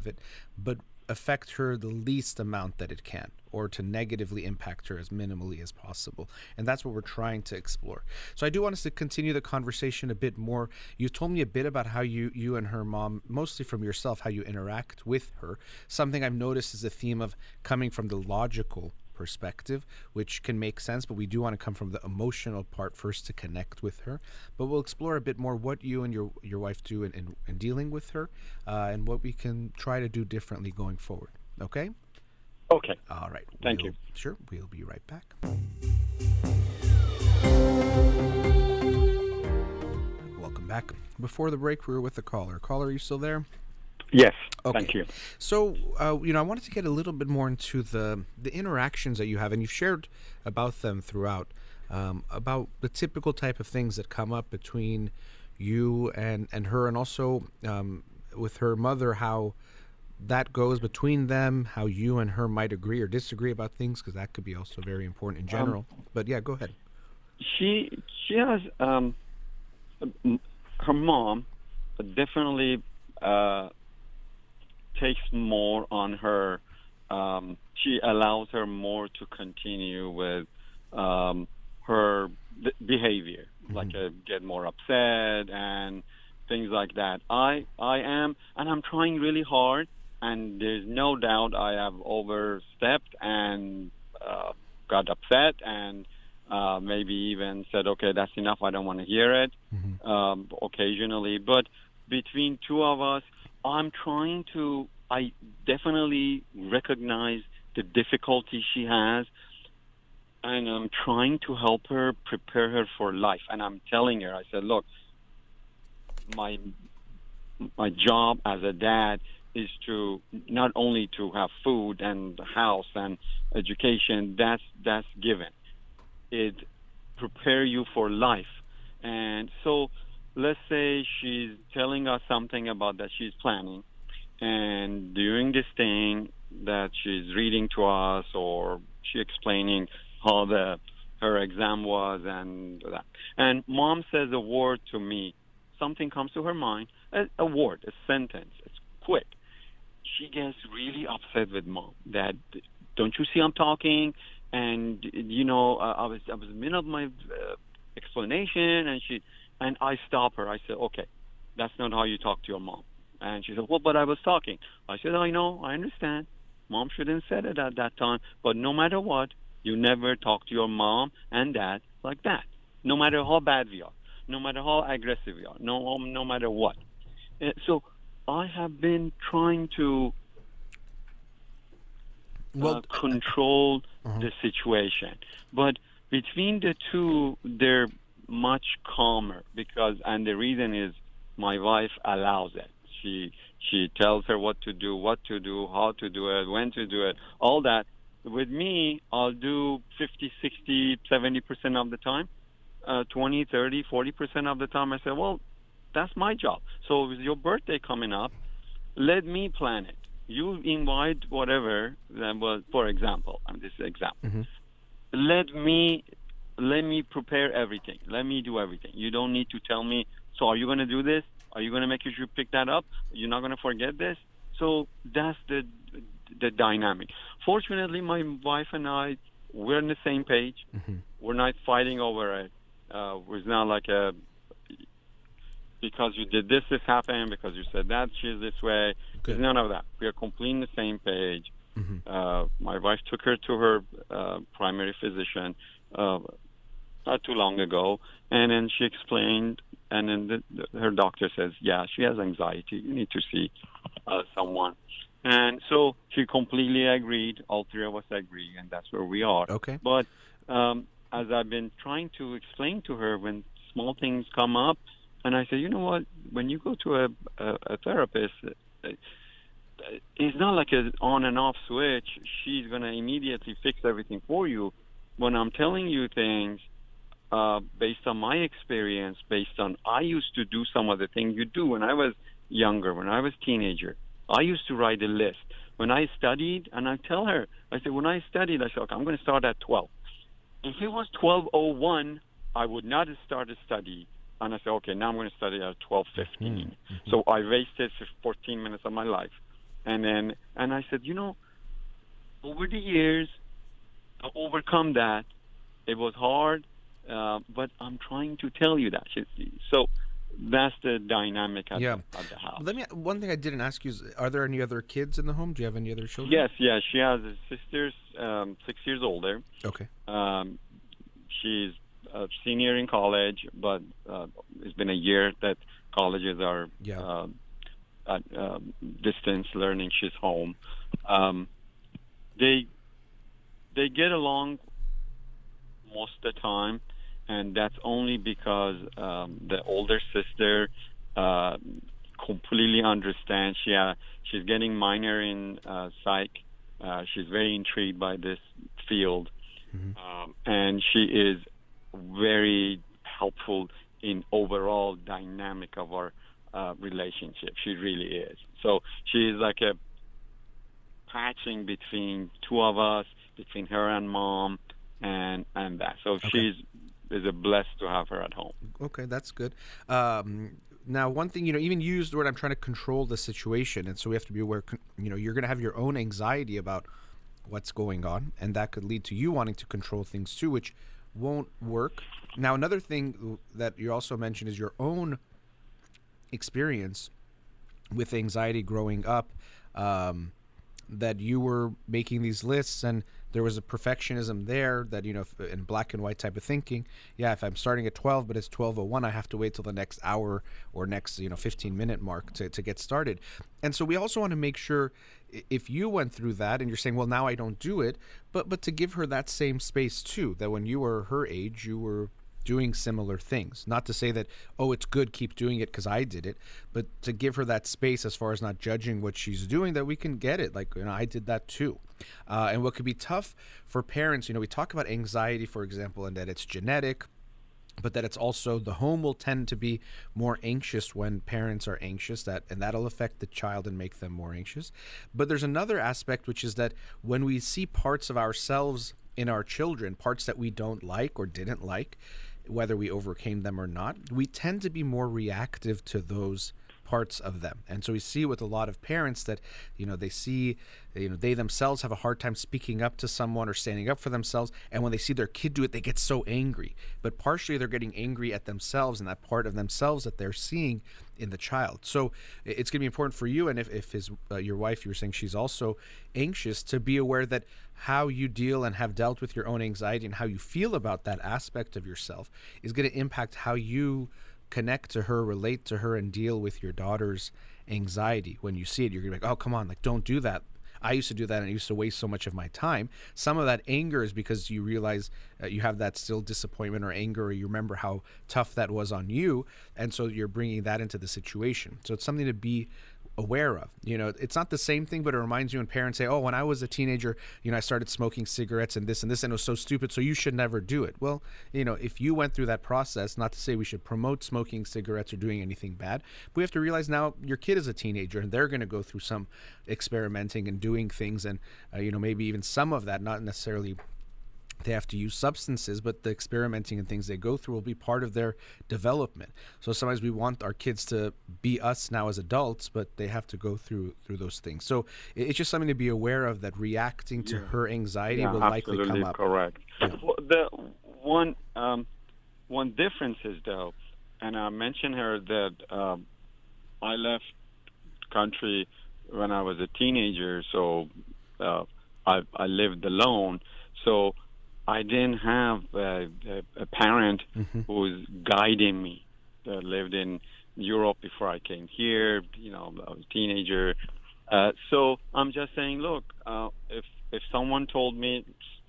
it, but affect her the least amount that it can, or to negatively impact her as minimally as possible. And that's what we're trying to explore. So I do want us to continue the conversation a bit more. You told me a bit about how you and her mom, mostly from yourself, how you interact with her. Something I've noticed is a theme of coming from the logical perspective, which can make sense, but we do want to come from the emotional part first to connect with her. But we'll explore a bit more what you and your wife do in dealing with her, and what we can try to do differently going forward. Okay? Okay. All right. Thank you. Sure. We'll be right back. Welcome back. Before the break, we were with the caller. Caller, are you still there? Yes. Okay. Thank you. So, I wanted to get a little bit more into the interactions that you have, and you've shared about them throughout, about the typical type of things that come up between you and her, and also with her mother, how that goes between them, how you and her might agree or disagree about things, because that could be also very important in general. But yeah, go ahead. She has her mom definitely takes more on her. She allows her more to continue with her behavior, like get more upset and things like that. I am, and I'm trying really hard, and there's no doubt I have overstepped and got upset and maybe even said, okay, that's enough, I don't want to hear it, occasionally. But between two of us, I definitely recognize the difficulty she has, and I'm trying to help her, prepare her for life. And I'm telling her, I said, look, my job as a dad is to not only to have food and house and education. That's given. It prepare you for life. And so let's say she's telling us something about that she's planning, and during this thing that she's reading to us, or she explaining how her exam was and that, and mom says a word to me, something comes to her mind, a word, a sentence, it's quick. She gets really upset with mom that, don't you see I'm talking? And I was in the middle of my explanation, and I stop her. I said, okay, that's not how you talk to your mom. And she said, well, but I was talking. I said, I know, I understand. Mom shouldn't have said it at that time. But no matter what, you never talk to your mom and dad like that. No matter how bad we are, no matter how aggressive we are, no matter what. So I have been trying to control the situation. But between the two, they're much calmer and the reason is my wife allows it. She tells her what to do, how to do it, when to do it, all that. With me, I'll do 50, 60, 70% of the time. 20, 30, 40% of the time I say, well, that's my job. So with your birthday coming up, let me plan it. You invite whatever, for example, this example. Let me prepare everything. Let me do everything. You don't need to tell me, so are you going to do this? Are you going to make sure you pick that up? You're not going to forget this? So that's the dynamic. Fortunately, my wife and I, we're on the same page. We're not fighting over it. It's not like because you did this happened, because you said that she's this way. There's none of that. We are completely on the same page. My wife took her to her primary physician not too long ago, and then she explained, and then her doctor says, yeah, she has anxiety. You need to see someone. And so she completely agreed. All three of us agree, and that's where we are. Okay. But as I've been trying to explain to her, when small things come up, and I say, you know what, when you go to a therapist, it's not like an on and off switch. She's going to immediately fix everything for you. When I'm telling you things based on my experience, based on I used to do some of the things you do when I was younger, when I was teenager. I used to write a list. When I studied, and I tell her, I said, when I studied, I said, okay, I'm going to start at 12. If it was 12:01, I would not have started study. And I said, okay, now I'm going to study at 12:15. So I wasted 14 minutes of my life. And I said, over the years, to overcome that, it was hard, but I'm trying to tell you that. So that's the dynamic at the house. One thing I didn't ask you is, are there any other kids in the home? Do you have any other children? Yes. She has a sister, 6 years older. Okay. She's a senior in college, but it's been a year that colleges are at distance learning. She's home. They get along most of the time, and that's only because the older sister completely understands. She's getting minor in psych. She's very intrigued by this field, and she is very helpful in overall dynamic of our relationship. She really is. So she is like a patching between two of us, between her and mom, and that. So she's is a blessed to have her at home. Okay, that's good. Now, one thing, even you used the word, I'm trying to control the situation, and so we have to be aware, you're going to have your own anxiety about what's going on, and that could lead to you wanting to control things too, which won't work. Now, another thing that you also mentioned is your own experience with anxiety growing up, that you were making these lists and there was a perfectionism there that, in black and white type of thinking. Yeah, if I'm starting at 12, but it's 12:01, I have to wait till the next hour or next, 15-minute mark to get started. And so we also want to make sure, if you went through that and you're saying, well, now I don't do it, but to give her that same space too, that when you were her age, you were doing similar things. Not to say that, oh, it's good, keep doing it because I did it, but to give her that space as far as not judging what she's doing, that we can get it. Like, I did that too. And what could be tough for parents, we talk about anxiety, for example, and that it's genetic, but that it's also the home will tend to be more anxious when parents are anxious, and that'll affect the child and make them more anxious. But there's another aspect, which is that when we see parts of ourselves in our children, parts that we don't like or didn't like, whether we overcame them or not, we tend to be more reactive to those parts of them. And so we see with a lot of parents that, they see, they themselves have a hard time speaking up to someone or standing up for themselves. And when they see their kid do it, they get so angry. But partially they're getting angry at themselves and that part of themselves that they're seeing in the child. So it's going to be important for you. And if your wife, you were saying she's also anxious, to be aware that how you deal and have dealt with your own anxiety and how you feel about that aspect of yourself is going to impact how you connect to her, relate to her, and deal with your daughter's anxiety. When you see it, you're gonna be like, oh, come on, like, don't do that. I used to do that and it used to waste so much of my time. Some of that anger is because you realize you have that still disappointment or anger, or you remember how tough that was on you. And so you're bringing that into the situation. So it's something to be aware of. It's not the same thing, but it reminds you when parents say, oh, when I was a teenager, I started smoking cigarettes and this, and it was so stupid, so you should never do it. Well, if you went through that process, not to say we should promote smoking cigarettes or doing anything bad, but we have to realize now your kid is a teenager and they're going to go through some experimenting and doing things, and maybe even some of that, not necessarily they have to use substances, but the experimenting and things they go through will be part of their development. So sometimes we want our kids to be us now as adults, but they have to go through those things. So it's just something to be aware of, that reacting to her anxiety will likely come up. Correct. Yeah. Well, the one difference is, though, and I mentioned her that I left country when I was a teenager, so I lived alone. So I didn't have a parent who was guiding me. I lived in Europe before I came here. I was a teenager. So I'm just saying, look, if someone told me,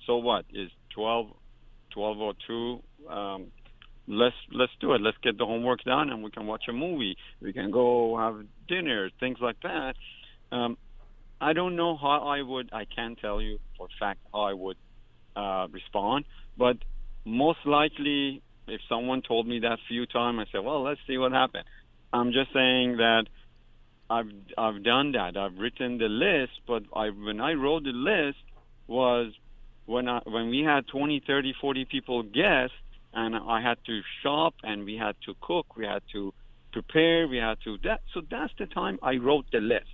so what, is 12:02, let's do it. Let's get the homework done and we can watch a movie. We can go have dinner, things like that. I don't know how I can't tell you for a fact how I would respond, but most likely if someone told me that few times, I said, well, let's see what happened. I'm just saying that I've done that. I've written the list, but when I wrote the list was when we had 20, 30, 40 people guests, and I had to shop and we had to cook, we had to prepare, so that's the time I wrote the list.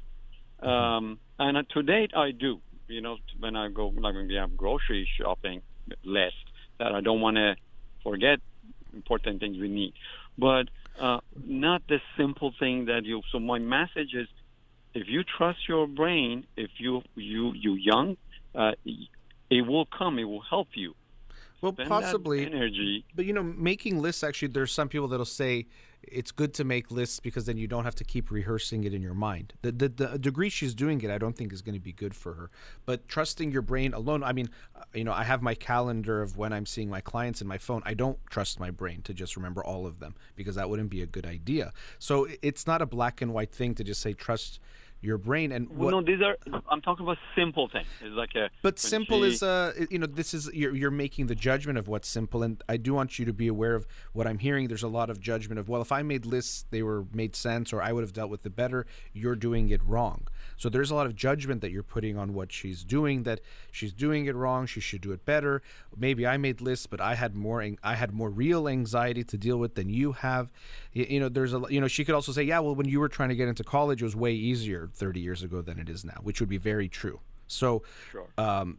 And to date I do. When I go, like when we have grocery shopping list, that I don't want to forget important things we need, but not the simple thing that you. So my message is, if you trust your brain, if you young, it will come. It will help you. Well, Spend possibly that energy. But making lists, actually, there's some people that'll say it's good to make lists because then you don't have to keep rehearsing it in your mind. The degree she's doing it, I don't think is going to be good for her. But trusting your brain alone, I mean, I have my calendar of when I'm seeing my clients in my phone. I don't trust my brain to just remember all of them, because that wouldn't be a good idea. So it's not a black and white thing to just say trust your brain. And No, I'm talking about simple things. It's like but simple is this is you're making the judgment of what's simple, and I do want you to be aware of what I'm hearing. There's a lot of judgment of, well, if I made lists, they made sense, or I would have dealt with it better. You're doing it wrong. So there's a lot of judgment that you're putting on what she's doing, that she's doing it wrong, she should do it better. Maybe I made lists, but I had more real anxiety to deal with than you have. There's she could also say, yeah, well, when you were trying to get into college, it was way easier 30 years ago than it is now, which would be very true. So, Sure.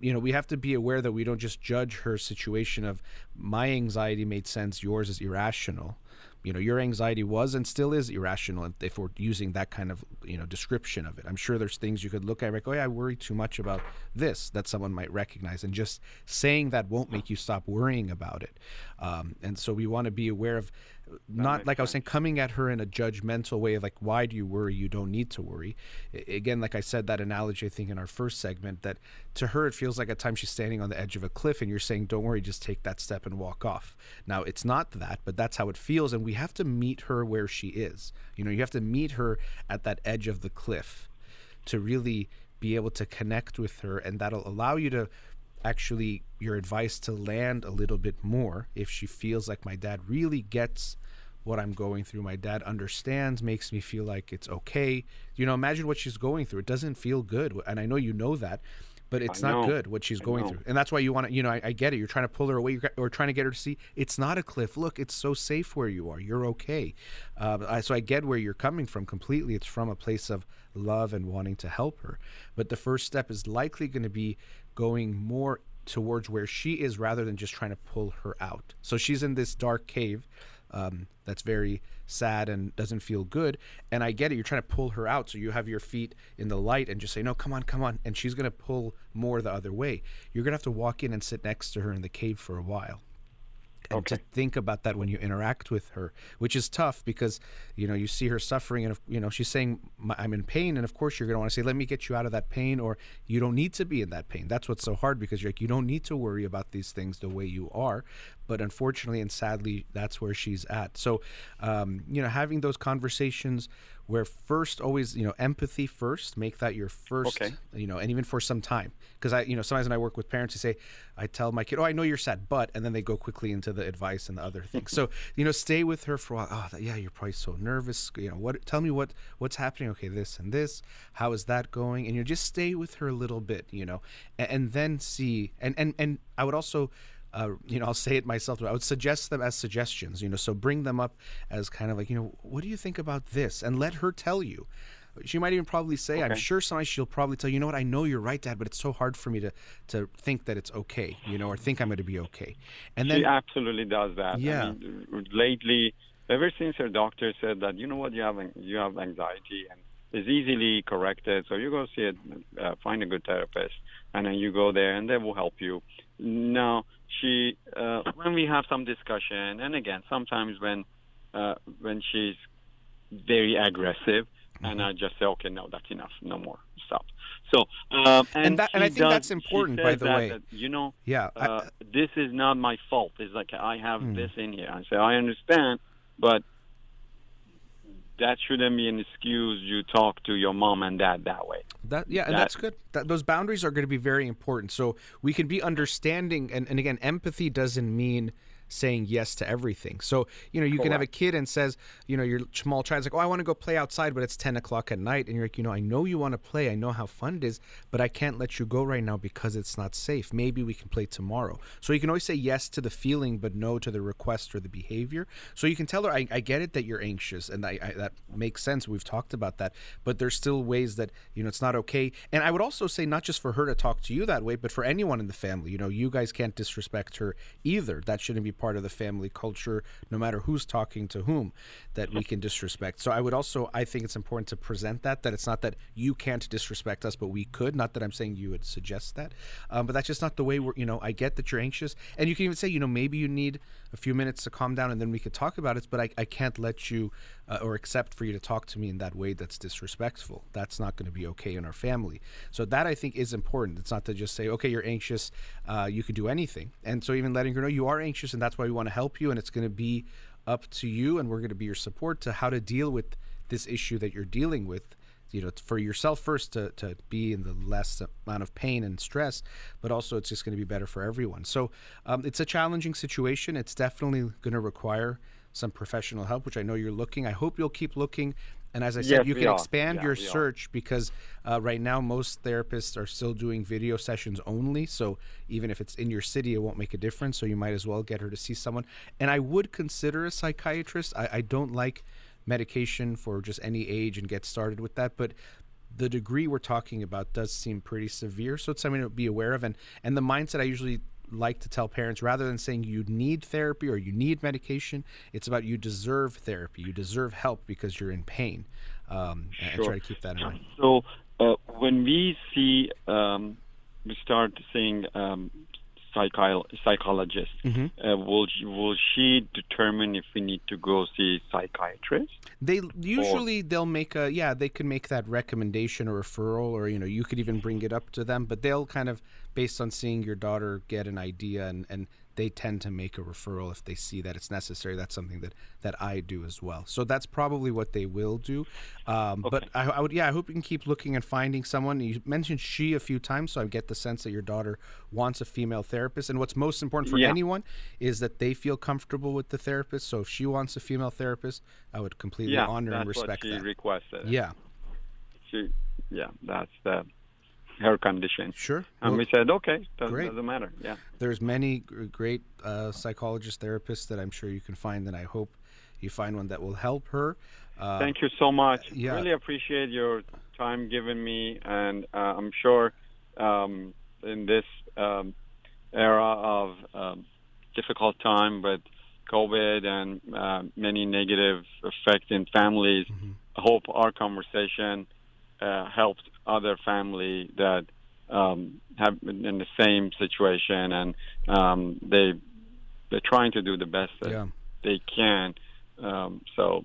We have to be aware that we don't just judge her situation of, my anxiety made sense, yours is irrational. Your anxiety was and still is irrational if we're using that kind of, description of it. I'm sure there's things you could look at like, oh yeah, I worry too much about this, that someone might recognize. And just saying that won't make you stop worrying about it. And so we want to be aware of not makes like I was saying, sense. coming at her in a judgmental way of like, why do you worry? You don't need to worry. Again, like I said, that analogy, I think in our first segment, that to her, it feels like at times she's standing on the edge of a cliff and you're saying, don't worry, just take that step and walk off. Now, it's not that, but that's how it feels. And we have to meet her where she is. You know, you have to meet her at that edge of the cliff to really be able to connect with her. And that'll allow you to actually, your advice to land a little bit more if she feels like my dad really gets what I'm going through. My dad understands, makes me feel like it's okay. You know, imagine what she's going through. It doesn't feel good. And I know you know that, but it's I not know. good what she's I going know. through. And that's why you want to, you know, I get it. You're trying to pull her away or trying to get her to see it's not a cliff. Look, it's so safe where you are. You're okay. So I get where you're coming from completely. It's from a place of love and wanting to help her. But the first step is likely going to be going more towards where she is rather than just trying to pull her out. So she's in this dark cave that's very sad and doesn't feel good. And I get it. You're trying to pull her out. So you have your feet in the light and just say, no, come on, come on. And she's going to pull more the other way. You're going to have to walk in and sit next to her in the cave for a while. And to think about that when you interact with her, which is tough because, you know, you see her suffering and, you know, she's saying, I'm in pain. And of course, you're going to want to say, let me get you out of that pain, or you don't need to be in that pain. That's what's so hard because you're like, you don't need to worry about these things the way you are. But unfortunately and sadly, that's where she's at. So, you know, having those conversations where first always, you know, empathy first, make that your first, you know, and even for some time. Because you know, sometimes when I work with parents, I tell my kid, oh, I know you're sad, but, and then they go quickly into the advice and the other things. So, you know, stay with her for a while. Oh, yeah, you're probably so nervous. You know, tell me what's happening. Okay, this and this, how is that going? And you just stay with her a little bit, you know, and then see, and I would also, you know, I'll say it myself. I would suggest them as suggestions, you know, so bring them up as kind of like, you know, what do you think about this? And let her tell you. She might even probably say, I'm sure sometimes she'll probably tell you, know what, I know you're right, Dad, but it's so hard for me to think that it's okay, you know, or think I'm going to be okay. And then She absolutely does that. Yeah. I mean, lately, ever since her doctor said that, you know what, you have anxiety and it's easily corrected, so you go see it, find a good therapist, and then you go there and they will help you. Now, she, when we have some discussion, and again, sometimes when she's very aggressive, and I just say, okay, no, that's enough, no more, stop. So, and I think that's important, by the way. that, you know, Yeah, this is not my fault. It's like I have this in here. I say, I understand, but that shouldn't be an excuse you talk to your mom and dad that way. And that's good. Those boundaries are going to be very important. So we can be understanding, and again, empathy doesn't mean saying yes to everything. So, you know, you can have a kid and says, you know, your small child's like, oh, I want to go play outside, but it's 10 o'clock at night. And you're like, you know, I know you want to play. I know how fun it is, but I can't let you go right now because it's not safe. Maybe we can play tomorrow. So you can always say yes to the feeling, but no to the request or the behavior. So you can tell her, I get it that you're anxious, and that makes sense. We've talked about that, but there's still ways that, you know, it's not okay. And I would also say not just for her to talk to you that way, but for anyone in the family. You know, you guys can't disrespect her either. That shouldn't be part of the family culture, no matter who's talking to whom, that we can disrespect. So I think it's important to present that it's not that you can't disrespect us, but we could. Not that I'm saying you would suggest that, but that's just not the way we're, you know, I get that you're anxious, and you can even say, you know, maybe you need a few minutes to calm down and then we could talk about it, but I can't let you or accept for you to talk to me in that way that's disrespectful. That's not going to be okay in our family. So that I think is important. It's not to just say, okay, you're anxious, you can do anything. And so even letting her know you are anxious and that's why we want to help you, and it's going to be up to you, and we're going to be your support to how to deal with this issue that you're dealing with, you know, for yourself first to be in the less amount of pain and stress, but also it's just going to be better for everyone. So it's a challenging situation. It's definitely going to require some professional help, which I know you're looking. I hope you'll keep looking. And as I said, you can expand your search because right now most therapists are still doing video sessions only. So even if it's in your city, it won't make a difference. So you might as well get her to see someone. And I would consider a psychiatrist. I don't like medication for just any age and get started with that. But the degree we're talking about does seem pretty severe. So it's something to be aware of. And the mindset I usually like to tell parents, rather than saying you need therapy or you need medication, it's about you deserve therapy, you deserve help because you're in pain, and try to keep that in mind. So when we see we start seeing psychologist. Will she determine if we need to go see a psychiatrist? They'll make they can make that recommendation or referral, or you could even bring it up to them, but they'll kind of, based on seeing your daughter, get an idea, and they tend to make a referral if they see that it's necessary. That's something that I do as well. So that's probably what they will do. But I hope you can keep looking and finding someone. You mentioned she a few times, so I get the sense that your daughter wants a female therapist. And what's most important for anyone is that they feel comfortable with the therapist. So if she wants a female therapist, I would completely honor and respect that. Yeah, that's what she requested. Yeah. That's her condition. Sure. And we said, okay, doesn't matter. Yeah. There's many great psychologist therapists that I'm sure you can find, and I hope you find one that will help her. Thank you so much. Yeah. Really appreciate your time given me, and I'm sure in this era of difficult time with COVID and many negative effects in families, I hope our conversation helped other family that have been in the same situation, and they're trying to do the best that they can. So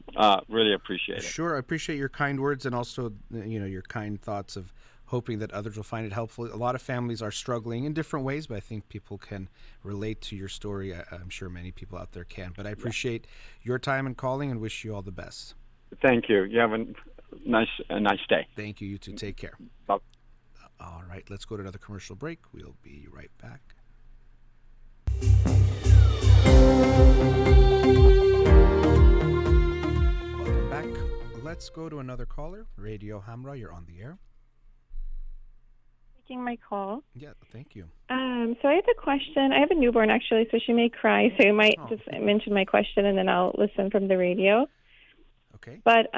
really appreciate it. Sure, I appreciate your kind words, and also your kind thoughts of hoping that others will find it helpful. A lot of families are struggling in different ways, but I think people can relate to your story. I'm sure many people out there can. But I appreciate your time and calling, and wish you all the best. Thank you. You have a nice day. Thank you. You too. Take care. Bye. All right. Let's go to another commercial break. We'll be right back. Welcome back. Let's go to another caller. Radio Hamra, you're on the air. Taking my call. Yeah, thank you. So I have a question. I have a newborn, actually, so she may cry. So you might just mention my question, and then I'll listen from the radio. Okay. But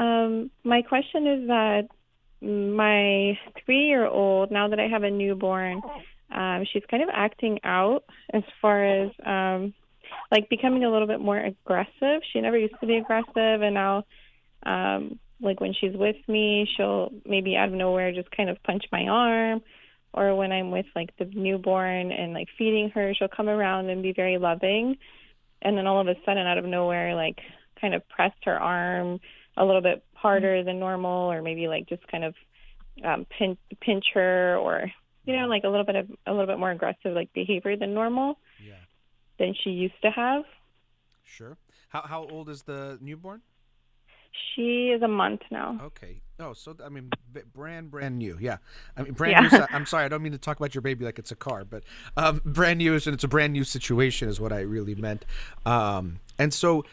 my question is that my 3-year-old, now that I have a newborn, she's kind of acting out as far as like becoming a little bit more aggressive. She never used to be aggressive, and now like when she's with me, she'll maybe out of nowhere just kind of punch my arm. Or when I'm with like the newborn and like feeding her, she'll come around and be very loving. And then all of a sudden, out of nowhere, like kind of press her arm a little bit harder than normal, or maybe like just kind of pinch her, or like a little bit more aggressive like behavior than normal. Yeah. Than she used to have. Sure. How old is the newborn? She is a month now. Okay. Oh, so I mean, brand new. Yeah. I mean, brand new. I'm sorry, I don't mean to talk about your baby like it's a car, but brand new, and it's a brand new situation is what I really meant. And so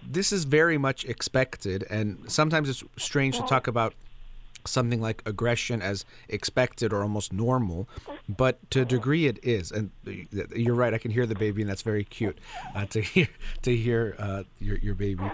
this is very much expected, and sometimes it's strange to talk about something like aggression as expected or almost normal, but to a degree it is. And you're right, I can hear the baby, and that's very cute to hear your baby.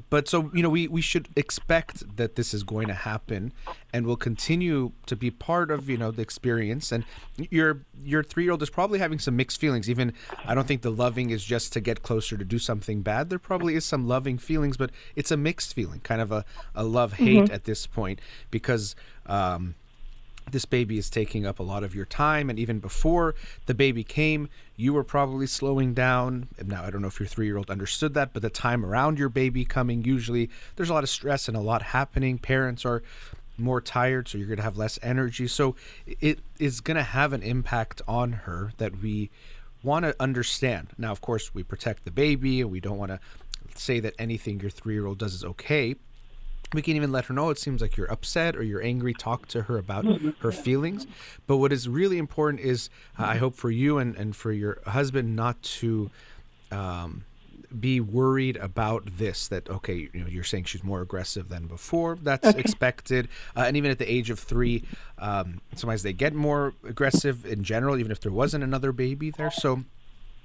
But so, we should expect that this is going to happen, and will continue to be part of, the experience. And your 3-year-old is probably having some mixed feelings. Even, I don't think the loving is just to get closer to do something bad. There probably is some loving feelings, but it's a mixed feeling, kind of a love-hate at this point, because this baby is taking up a lot of your time. And even before the baby came, you were probably slowing down. Now, I don't know if your 3-year-old understood that, but the time around your baby coming, usually there's a lot of stress and a lot happening. Parents are more tired, so you're going to have less energy. So it is going to have an impact on her that we want to understand. Now, of course, we protect the baby, and we don't want to say that anything your 3-year-old does is okay. We can even let her know it seems like you're upset or you're angry. Talk to her about her feelings. But what is really important is, I hope for you and for your husband, not to be worried about this, that, okay, you're saying she's more aggressive than before. That's expected. And even at the age of 3, sometimes they get more aggressive in general, even if there wasn't another baby there. So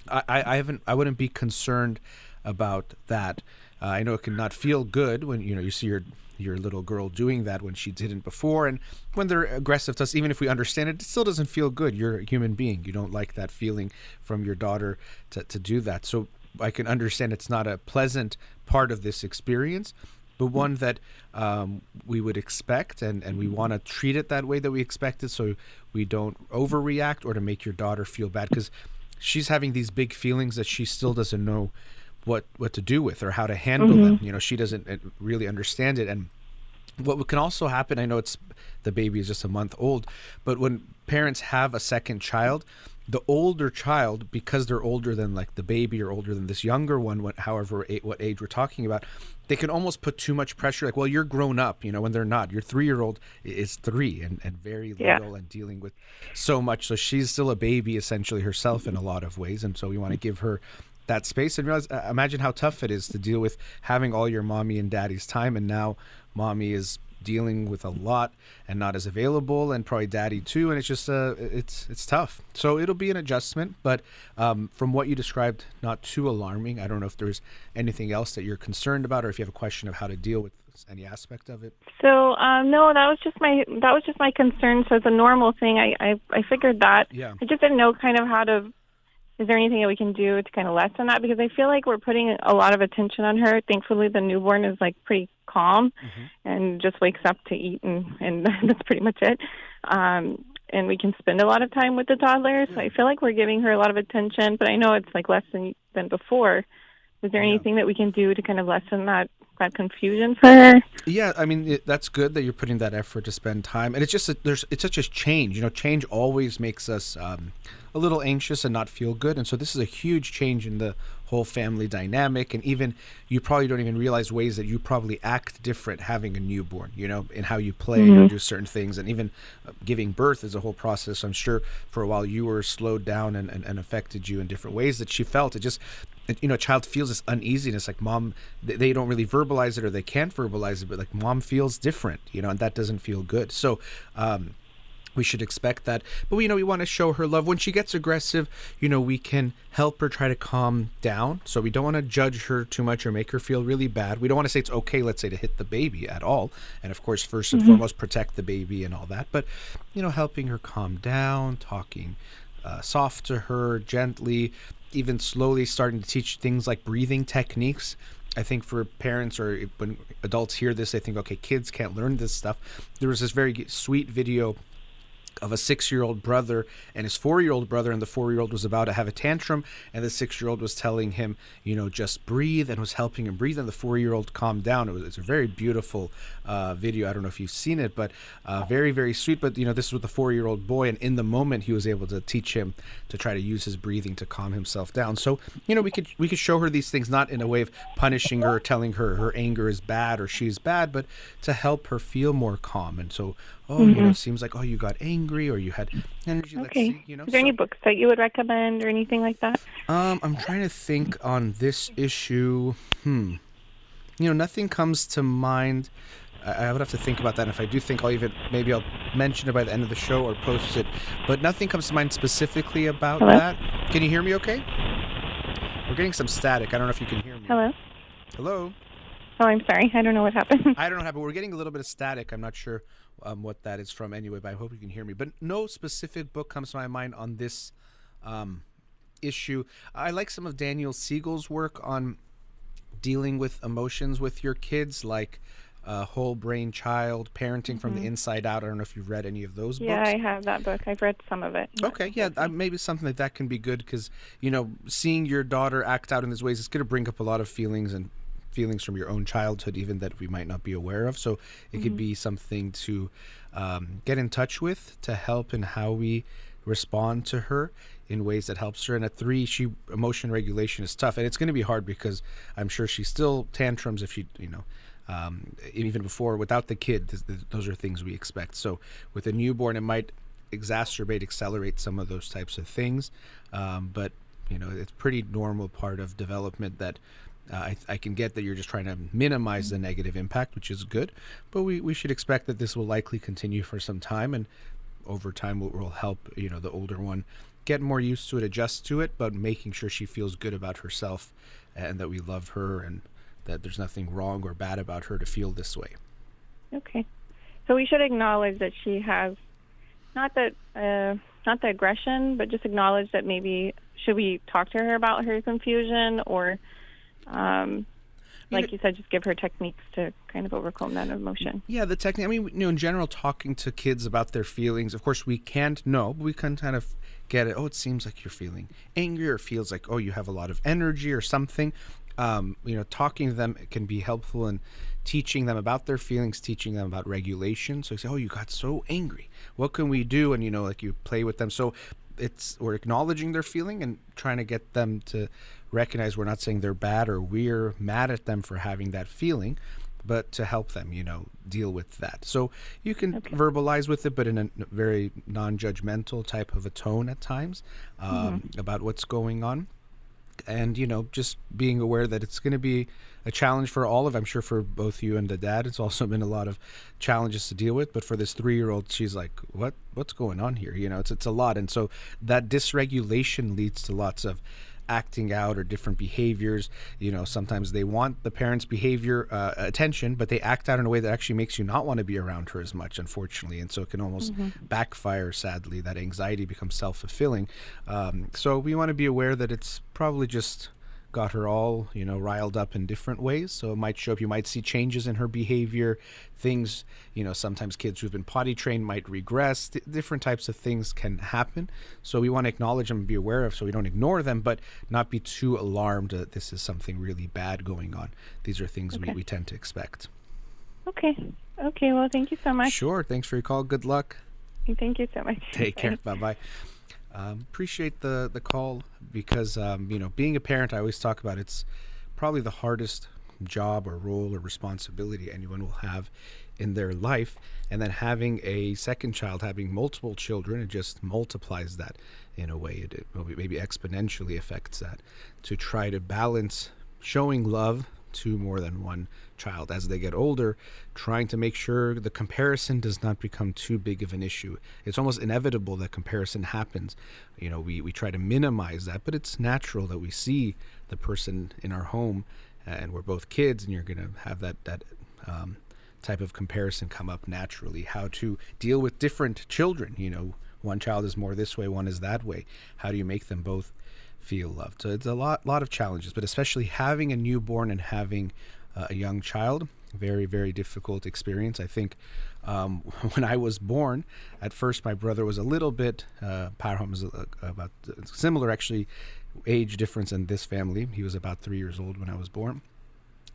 I wouldn't be concerned about that. I know it can not feel good when you see your little girl doing that when she didn't before, and when they're aggressive to us, even if we understand it, it still doesn't feel good. You're a human being. You don't like that feeling from your daughter to do that. So I can understand it's not a pleasant part of this experience, but one that we would expect, and we want to treat it that way that we expect it, so we don't overreact or to make your daughter feel bad, because she's having these big feelings that she still doesn't know what to do with or how to handle them. You know, she doesn't really understand it. And what can also happen, I know it's the baby is just a month old, but when parents have a second child, the older child, because they're older than like the baby or older than this younger one, what age we're talking about, they can almost put too much pressure. Like, well, you're grown up, you know, when they're not. Your 3-year-old is 3 and very little and dealing with so much. So she's still a baby essentially herself in a lot of ways. And so we want to give her that space and realize, imagine how tough it is to deal with having all your mommy and daddy's time, and now mommy is dealing with a lot and not as available, and probably daddy too, and it's just it's tough. So it'll be an adjustment, but from what you described, not too alarming. I don't know if there's anything else that you're concerned about, or if you have a question of how to deal with any aspect of it. So no, that was just my concern. So it's a normal thing. I figured that. Yeah. I just didn't know kind of how to. Is there anything that we can do to kind of lessen that? Because I feel like we're putting a lot of attention on her. Thankfully, the newborn is like pretty calm and just wakes up to eat, and that's pretty much it. And we can spend a lot of time with the toddler. So I feel like we're giving her a lot of attention, but I know it's like less than before. Is there anything that we can do to kind of lessen that confusion for her? Yeah, I mean, that's good that you're putting that effort to spend time. And it's just it's such a change. You know, change always makes us a little anxious and not feel good. And so this is a huge change in the whole family dynamic. And even you probably don't even realize ways that you probably act different having a newborn, you know, in how you play or do certain things. And even giving birth is a whole process. I'm sure for a while you were slowed down and affected you in different ways that she felt. It just, you know, a child feels this uneasiness, like mom, they don't really verbalize it or they can't verbalize it, but like mom feels different, you know, and that doesn't feel good. So, we should expect that. But, you know, we want to show her love. When she gets aggressive, you know, we can help her try to calm down. So we don't want to judge her too much or make her feel really bad. We don't want to say it's okay, let's say, to hit the baby at all. And, of course, first and foremost, protect the baby and all that. But, you know, helping her calm down, talking soft to her, gently, even slowly starting to teach things like breathing techniques. I think for parents or when adults hear this, they think, okay, kids can't learn this stuff. There was this very sweet video of a 6-year-old brother and his 4-year-old brother, and the 4-year-old was about to have a tantrum, and the 6-year-old was telling him, you know, just breathe, and was helping him breathe, and the 4-year-old calmed down. It's a very beautiful video. I don't know if you've seen it, but very, very sweet. But, you know, this is with the 4-year-old boy, and in the moment he was able to teach him to try to use his breathing to calm himself down. So, you know, we could show her these things, not in a way of punishing her, telling her her anger is bad or she's bad, but to help her feel more calm. And so, you know, it seems like, you got angry or you had energy. Okay. Let's see, you know. Is there any books that you would recommend or anything like that? I'm trying to think on this issue. You know, nothing comes to mind. I would have to think about that. And if I do think, maybe I'll mention it by the end of the show or post it. But nothing comes to mind specifically about that. Can you hear me okay? We're getting some static. I don't know if you can hear me. Hello? Hello? Oh, I'm sorry. I don't know what happened. I don't know how, but we're getting a little bit of static. I'm not sure what that is from anyway, but I hope you can hear me. But no specific book comes to my mind on this issue. I like some of Daniel Siegel's work on dealing with emotions with your kids, like Whole Brain Child, Parenting from the Inside Out. I don't know if you've read any of those books. Yeah, I have that book. I've read some of it. Okay, yeah, maybe something like that can be good because, you know, seeing your daughter act out in these ways, it's going to bring up a lot of feelings from your own childhood, even that we might not be aware of. So it could be something to get in touch with to help in how we respond to her in ways that helps her. And at 3, emotion regulation is tough, and it's going to be hard because I'm sure she still tantrums if she, you know, even before without the kid. Those are things we expect. So with a newborn, it might accelerate some of those types of things. But you know, it's pretty normal part of development that I can get that you're just trying to minimize the negative impact, which is good, but we should expect that this will likely continue for some time, and over time will help, you know, the older one get more used to it, adjust to it, but making sure she feels good about herself and that we love her and that there's nothing wrong or bad about her to feel this way. Okay. So we should acknowledge that she has not the aggression, but just acknowledge that maybe should we talk to her about her confusion or like you said, just give her techniques to kind of overcome that emotion. Yeah, the technique. I mean, in general, talking to kids about their feelings. Of course, we can't know, but we can kind of get it. Oh, it seems like you're feeling angry, or it feels like, oh, you have a lot of energy or something. Talking to them can be helpful in teaching them about their feelings, teaching them about regulation. So you say, oh, you got so angry. What can we do? And, like you play with them. So we're acknowledging their feeling and trying to get them to recognize we're not saying they're bad or we're mad at them for having that feeling, but to help them, deal with that. So you can verbalize with it, but in a very non-judgmental type of a tone at times, about what's going on. And, just being aware that it's going to be a challenge for I'm sure for both you and the dad, it's also been a lot of challenges to deal with. But for this 3-year-old, she's like, what's going on here? It's a lot. And so that dysregulation leads to lots of acting out or different behaviors. Sometimes they want the parents' behavior attention, but they act out in a way that actually makes you not want to be around her as much, unfortunately. And so it can almost backfire, sadly. That anxiety becomes self-fulfilling. So we want to be aware that it's probably just got her all, riled up in different ways. So it might show up, you might see changes in her behavior, things, sometimes kids who've been potty trained might regress, different types of things can happen. So we want to acknowledge them and be aware of, so we don't ignore them, but not be too alarmed that this is something really bad going on. These are things we tend to expect. Okay. Well, thank you so much. Sure. Thanks for your call. Good luck. Thank you so much. Take care. Bye-bye. Appreciate the call because, being a parent, I always talk about it's probably the hardest job or role or responsibility anyone will have in their life. And then having a second child, having multiple children, it just multiplies that in a way. It maybe exponentially affects that, to try to balance showing love to more than one child as they get older, trying to make sure the comparison does not become too big of an issue. It's almost inevitable that comparison happens. We try to minimize that, but it's natural that we see the person in our home, and we're both kids, and you're going to have that type of comparison come up naturally. How to deal with different children. One child is more this way, one is that way. How do you make them both feel loved? So it's a lot of challenges, but especially having a newborn and having a young child, very, very difficult experience. I think when I was born, at first my brother was a little bit, Parham was about similar actually age difference in this family. He was about 3 years old when I was born.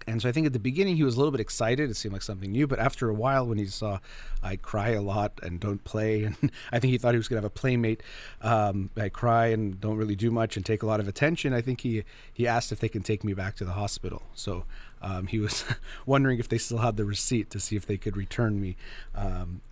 And so I think at the beginning he was a little bit excited. It seemed like something new. But after a while, when he saw I cry a lot and don't play, and I think he thought he was going to have a playmate, I cry and don't really do much and take a lot of attention, I think he asked if they can take me back to the hospital. So he was wondering if they still had the receipt to see if they could return me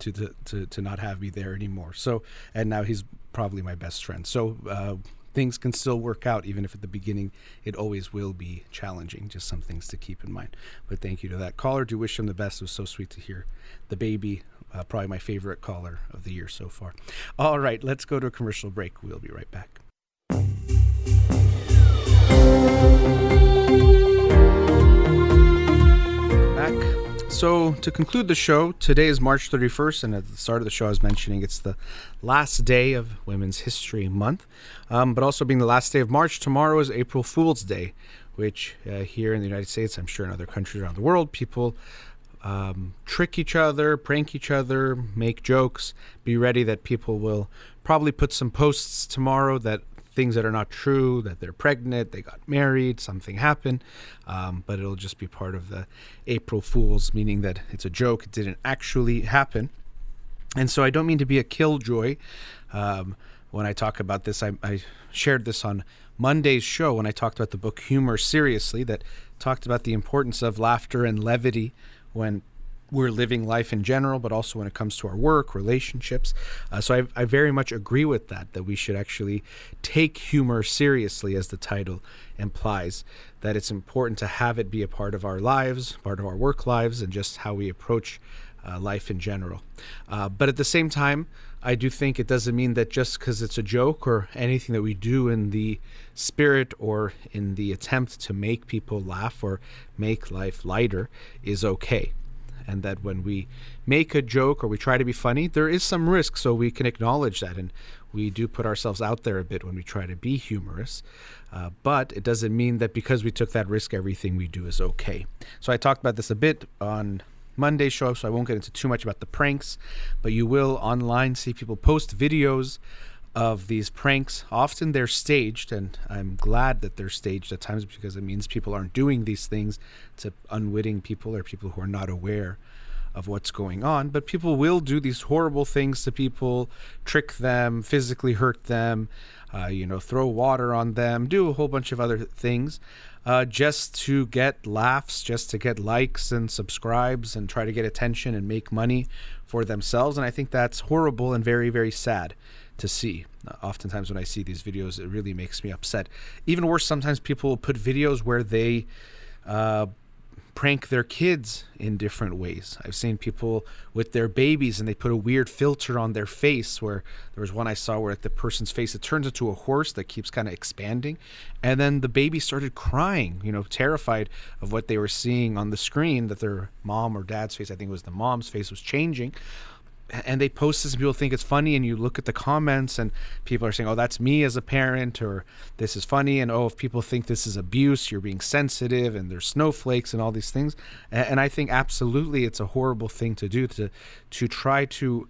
to not have me there anymore. So, and now he's probably my best friend. So things can still work out, even if at the beginning it always will be challenging. Just some things to keep in mind. But thank you to that caller. Do wish him the best. It was so sweet to hear the baby. Probably my favorite caller of the year so far. All right, let's go to a commercial break. We'll be right back. Back. So to conclude the show, today is March 31st, and at the start of the show I was mentioning it's the last day of Women's History Month, but also being the last day of March, tomorrow is April Fool's Day, which here in the United States, I'm sure in other countries around the world, people trick each other, prank each other, make jokes. Be ready that people will probably put some posts tomorrow that things that are not true, that they're pregnant, they got married, something happened, but it'll just be part of the April Fools, meaning that it's a joke, it didn't actually happen. And so I don't mean to be a killjoy when I talk about this. I shared this on Monday's show when I talked about the book Humor Seriously, that talked about the importance of laughter and levity when we're living life in general, but also when it comes to our work, relationships. So I very much agree with that we should actually take humor seriously, as the title implies, that it's important to have it be a part of our lives, part of our work lives, and just how we approach life in general. But at the same time, I do think it doesn't mean that just because it's a joke or anything that we do in the spirit or in the attempt to make people laugh or make life lighter is okay. and that when we make a joke or we try to be funny, there is some risk, so we can acknowledge that, and we do put ourselves out there a bit when we try to be humorous. But it doesn't mean that because we took that risk, everything we do is okay. So I talked about this a bit on Monday's show, so I won't get into too much about the pranks, but you will online see people post videos of these pranks. Often they're staged, and I'm glad that they're staged at times because it means people aren't doing these things to unwitting people or people who are not aware of what's going on. But people will do these horrible things to people, trick them, physically hurt them, throw water on them, do a whole bunch of other things just to get laughs, just to get likes and subscribes and try to get attention and make money for themselves. And I think that's horrible and very, very sad to see. Oftentimes when I see these videos, it really makes me upset. Even worse, sometimes people will put videos where they prank their kids in different ways. I've seen people with their babies and they put a weird filter on their face, where there was one I saw where the person's face, it turns into a horse that keeps kind of expanding, and then the baby started crying, terrified of what they were seeing on the screen, that their mom or dad's face, I think it was the mom's face, was changing. And they post this and people think it's funny, and you look at the comments and people are saying, oh, that's me as a parent, or this is funny, and oh, if people think this is abuse, you're being sensitive, and there's snowflakes and all these things. And I think absolutely it's a horrible thing to do, to try to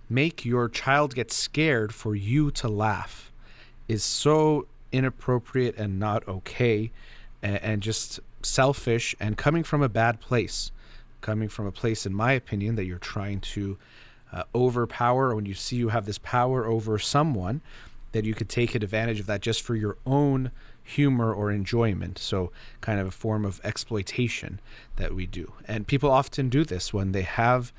make your child get scared for you to laugh is so inappropriate and not okay, and just selfish, and coming from a bad place, in my opinion, that you're trying to overpower, or when you see you have this power over someone, that you could take advantage of that just for your own humor or enjoyment. So kind of a form of exploitation that we do. And people often do this when they have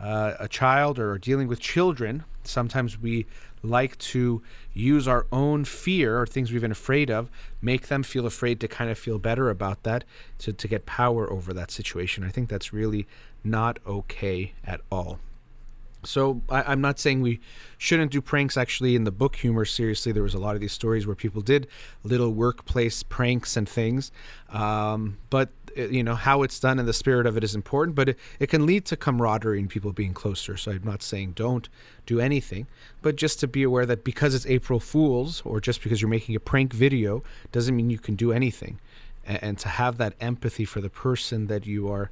a child or are dealing with children. Sometimes we like to use our own fear or things we've been afraid of, make them feel afraid to kind of feel better about that, to get power over that situation. I think that's really not okay at all. So I'm not saying we shouldn't do pranks. Actually, in the book Humor Seriously, there was a lot of these stories where people did little workplace pranks and things. But how it's done and the spirit of it is important, but it can lead to camaraderie and people being closer. So I'm not saying don't do anything, but just to be aware that because it's April Fool's, or just because you're making a prank video, doesn't mean you can do anything. And to have that empathy for the person that you are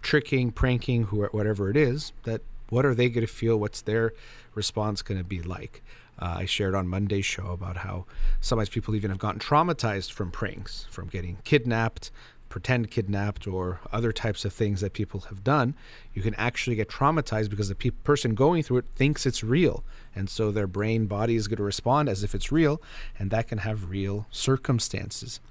tricking, pranking, whatever it is, that what are they going to feel? What's their response going to be like? I shared on Monday's show about how sometimes people even have gotten traumatized from pranks, from getting kidnapped, pretend kidnapped, or other types of things that people have done. You can actually get traumatized because the person going through it thinks it's real. And so their brain body is going to respond as if it's real, and that can have real circumstances.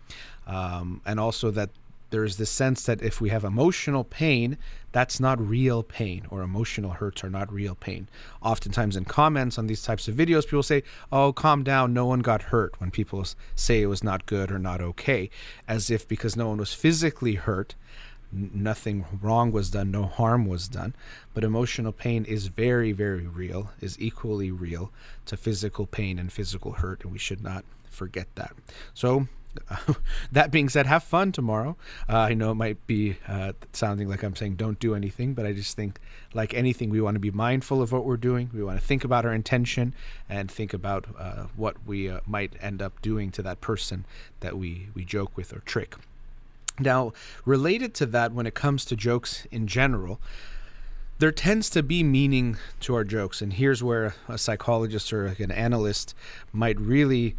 And also that there's this sense that if we have emotional pain, that's not real pain, or emotional hurts are not real pain. Oftentimes in comments on these types of videos, people say, oh, calm down, no one got hurt, when people say it was not good or not okay, as if because no one was physically hurt, nothing wrong was done, no harm was done. But emotional pain is very, very real, is equally real to physical pain and physical hurt, and we should not forget that. So that being said, have fun tomorrow. I know it might be sounding like I'm saying don't do anything, but I just think, like anything, we want to be mindful of what we're doing. We want to think about our intention and think about what we might end up doing to that person that we joke with or trick. Now, related to that, when it comes to jokes in general, there tends to be meaning to our jokes. And here's where a psychologist or an analyst might really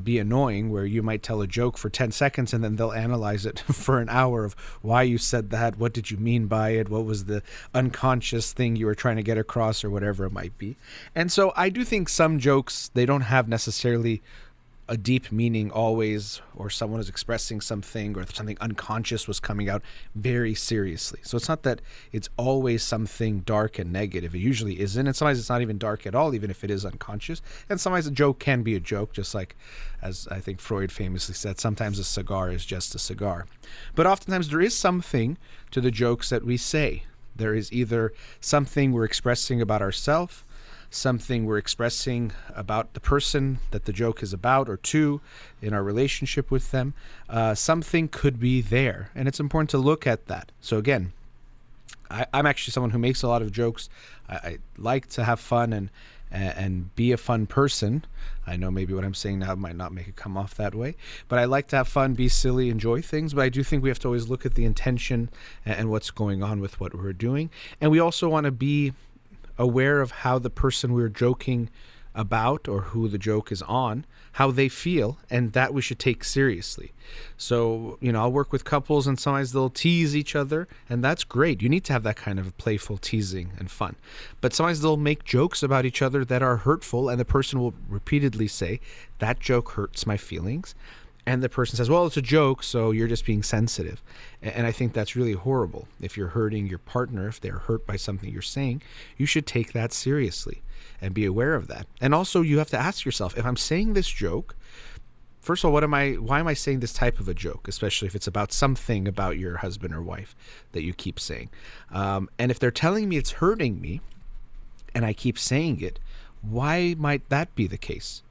be annoying, where you might tell a joke for 10 seconds and then they'll analyze it for an hour of why you said that, what did you mean by it, what was the unconscious thing you were trying to get across, or whatever it might be. And so I do think some jokes, they don't have necessarily a deep meaning always, or someone is expressing something, or something unconscious was coming out very seriously. So it's not that it's always something dark and negative. It usually isn't. And sometimes it's not even dark at all, even if it is unconscious. And sometimes a joke can be a joke, just like, as I think Freud famously said, sometimes a cigar is just a cigar. But oftentimes there is something to the jokes that we say. There is either something we're expressing about ourselves, something we're expressing about the person that the joke is about, or to, in our relationship with them. Something could be there, and it's important to look at that. So again, I'm actually someone who makes a lot of jokes. I like to have fun and be a fun person. I know maybe what I'm saying now might not make it come off that way, but I like to have fun, be silly, enjoy things. But I do think we have to always look at the intention and what's going on with what we're doing. And we also want to be aware of how the person we're joking about or who the joke is on, how they feel, and that we should take seriously. So, I'll work with couples and sometimes they'll tease each other, and that's great. You need to have that kind of playful teasing and fun. But sometimes they'll make jokes about each other that are hurtful, and the person will repeatedly say, that joke hurts my feelings. And the person says, well, it's a joke, so you're just being sensitive. And I think that's really horrible. If you're hurting your partner, if they're hurt by something you're saying, you should take that seriously and be aware of that. And also you have to ask yourself, if I'm saying this joke, first of all, why am I saying this type of a joke, especially if it's about something about your husband or wife that you keep saying. And if they're telling me it's hurting me and I keep saying it, why might that be the case?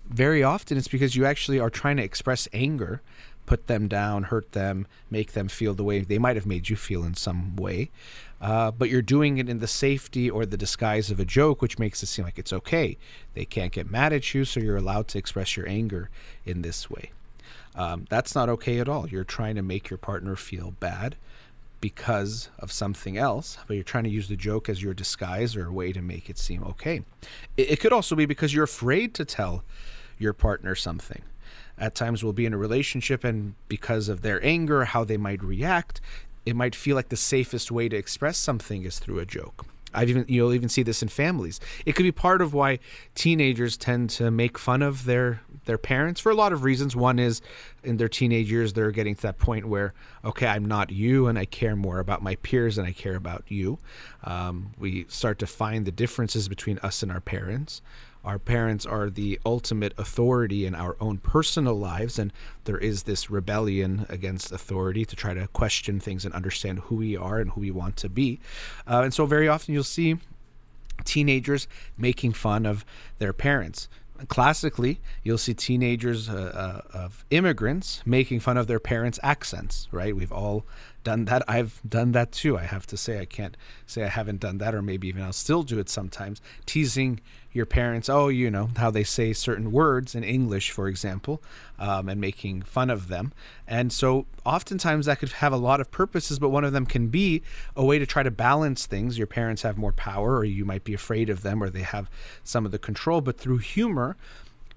Very often it's because you actually are trying to express anger, put them down, hurt them, make them feel the way they might have made you feel in some way. But you're doing it in the safety or the disguise of a joke, which makes it seem like it's okay. They can't get mad at you, so you're allowed to express your anger in this way. That's not okay at all. You're trying to make your partner feel bad because of something else, but you're trying to use the joke as your disguise or a way to make it seem okay. It could also be because you're afraid to tell your partner something. At times we'll be in a relationship, and because of their anger, how they might react, it might feel like the safest way to express something is through a joke. You'll even see this in families. It could be part of why teenagers tend to make fun of their parents for a lot of reasons. One is in their teenage years, they're getting to that point where, okay, I'm not you, and I care more about my peers than I care about you. We start to find the differences between us and our parents. Our parents are the ultimate authority in our own personal lives, and there is this rebellion against authority to try to question things and understand who we are and who we want to be. And so very often you'll see teenagers making fun of their parents. Classically, you'll see teenagers of immigrants making fun of their parents' accents, right? We've all done that. I've done that too. I have to say, I can't say I haven't done that, or maybe even I'll still do it sometimes. Teasing your parents, how they say certain words in English, for example, and making fun of them. And so oftentimes that could have a lot of purposes, but one of them can be a way to try to balance things. Your parents have more power, or you might be afraid of them, or they have some of the control, but through humor,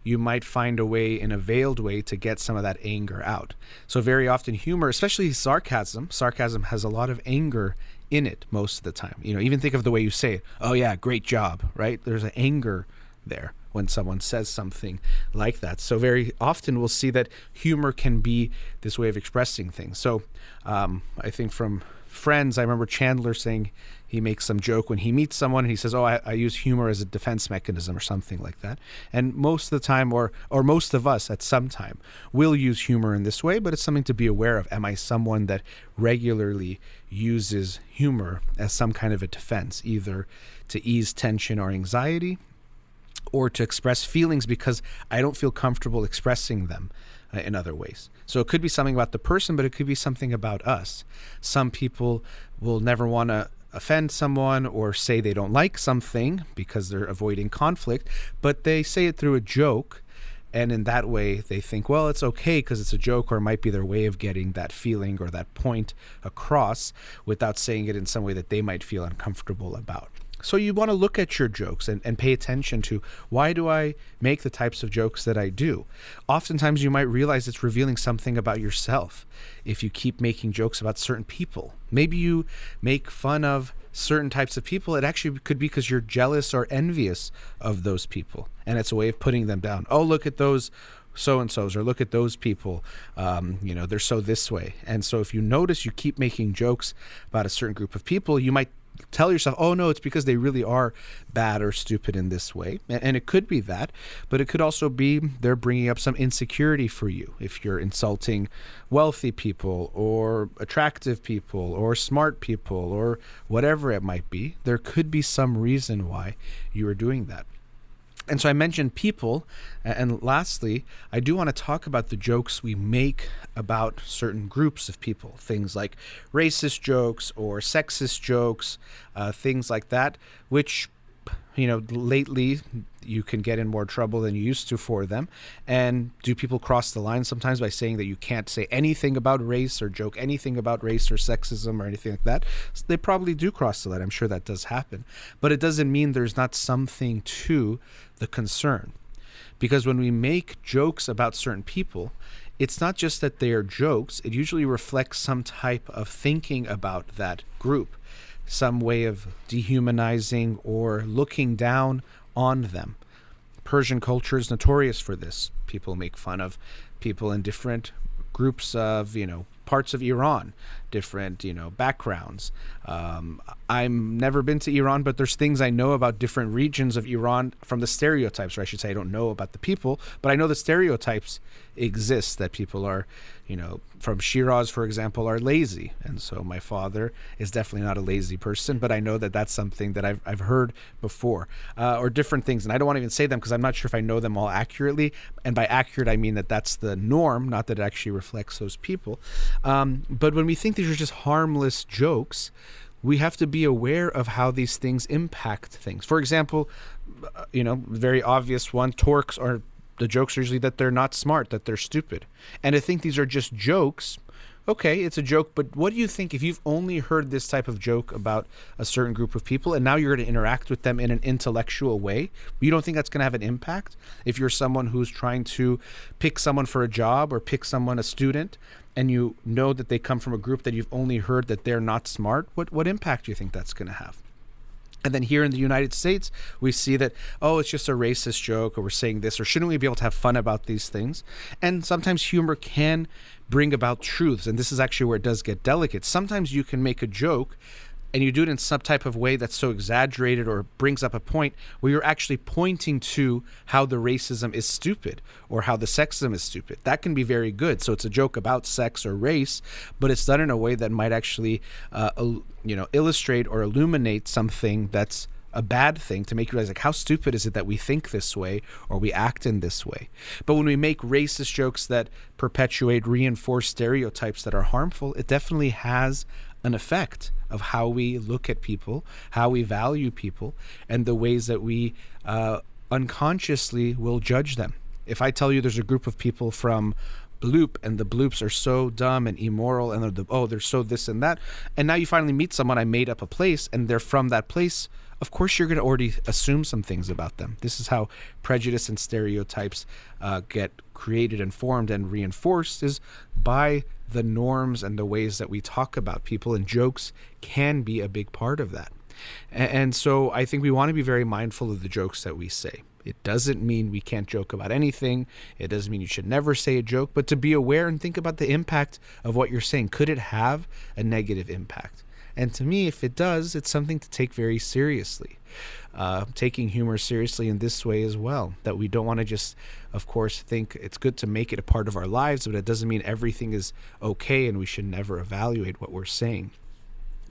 you might find a way, in a veiled way, to get some of that anger out. So very often humor, especially sarcasm has a lot of anger in it most of the time. Even think of the way you say it. Oh yeah, great job, right? There's an anger there when someone says something like that. So very often we'll see that humor can be this way of expressing things. So I think from Friends, I remember Chandler saying he makes some joke when he meets someone and he says, I use humor as a defense mechanism or something like that. And most of the time, or most of us at some time, will use humor in this way, but it's something to be aware of. Am I someone that regularly uses humor as some kind of a defense, either to ease tension or anxiety, or to express feelings because I don't feel comfortable expressing them in other ways? So it could be something about the person, but it could be something about us. Some people will never want to offend someone or say they don't like something because they're avoiding conflict, but they say it through a joke. And in that way, they think, well, it's okay because it's a joke, or it might be their way of getting that feeling or that point across without saying it in some way that they might feel uncomfortable about. So you want to look at your jokes and pay attention to, why do I make the types of jokes that I do? Oftentimes you might realize it's revealing something about yourself if you keep making jokes about certain people. Maybe you make fun of certain types of people. It actually could be because you're jealous or envious of those people, and it's a way of putting them down. Oh, look at those so-and-sos, or look at those people, they're so this way. And so if you notice you keep making jokes about a certain group of people, you might tell yourself, oh no, it's because they really are bad or stupid in this way. And it could be that, but it could also be they're bringing up some insecurity for you. If you're insulting wealthy people or attractive people or smart people or whatever it might be, there could be some reason why you are doing that. And so I mentioned people. And lastly, I do want to talk about the jokes we make about certain groups of people. Things like racist jokes or sexist jokes, things like that, which, lately you can get in more trouble than you used to for them. And do people cross the line sometimes by saying that you can't say anything about race or joke anything about race or sexism or anything like that? So they probably do cross the line. I'm sure that does happen. But it doesn't mean there's not something to the concern. Because when we make jokes about certain people, it's not just that they are jokes. It usually reflects some type of thinking about that group, some way of dehumanizing or looking down on them. Persian culture is notorious for this. People make fun of people in different groups of, parts of Iran, different, backgrounds. I've never been to Iran, but there's things I know about different regions of Iran from the stereotypes, or I should say I don't know about the people, but I know the stereotypes exist, that people are, from Shiraz, for example, are lazy. And so my father is definitely not a lazy person, but I know that that's something that I've heard before, or different things. And I don't want to even say them because I'm not sure if I know them all accurately. And by accurate, I mean that that's the norm, not that it actually reflects those people. But when we think these are just harmless jokes, we have to be aware of how these things impact things. For example, very obvious one, Turks are, the jokes are usually that they're not smart, that they're stupid. And I think these are just jokes. Okay, it's a joke, but what do you think if you've only heard this type of joke about a certain group of people and now you're going to interact with them in an intellectual way? You don't think that's going to have an impact? If you're someone who's trying to pick someone for a job or pick someone, a student, and you know that they come from a group that you've only heard that they're not smart, what impact do you think that's going to have? And then here in the United States, we see that, it's just a racist joke, or we're saying this, or shouldn't we be able to have fun about these things? And sometimes humor can bring about truths, and this is actually where it does get delicate. Sometimes you can make a joke and you do it in some type of way that's so exaggerated or brings up a point where you're actually pointing to how the racism is stupid or how the sexism is stupid. That can be very good. So it's a joke about sex or race, but it's done in a way that might actually, illustrate or illuminate something that's a bad thing, to make you realize, like, how stupid is it that we think this way or we act in this way. But when we make racist jokes that perpetuate, reinforce stereotypes that are harmful, it definitely has an effect of how we look at people, how we value people, and the ways that we unconsciously will judge them. If I tell you there's a group of people from Bloop, and the Bloops are so dumb and immoral, and they're so this and that, and now you finally meet someone, I made up a place, and they're from that place, of course you're going to already assume some things about them. This is how prejudice and stereotypes get created and formed and reinforced, is by the norms and the ways that we talk about people, and jokes can be a big part of that. And so I think we want to be very mindful of the jokes that we say. It doesn't mean we can't joke about anything. It doesn't mean you should never say a joke, but to be aware and think about the impact of what you're saying. Could it have a negative impact? And to me, if it does, it's something to take very seriously. Taking humor seriously in this way as well, that we don't want to just, of course, think it's good to make it a part of our lives, but it doesn't mean everything is okay and we should never evaluate what we're saying.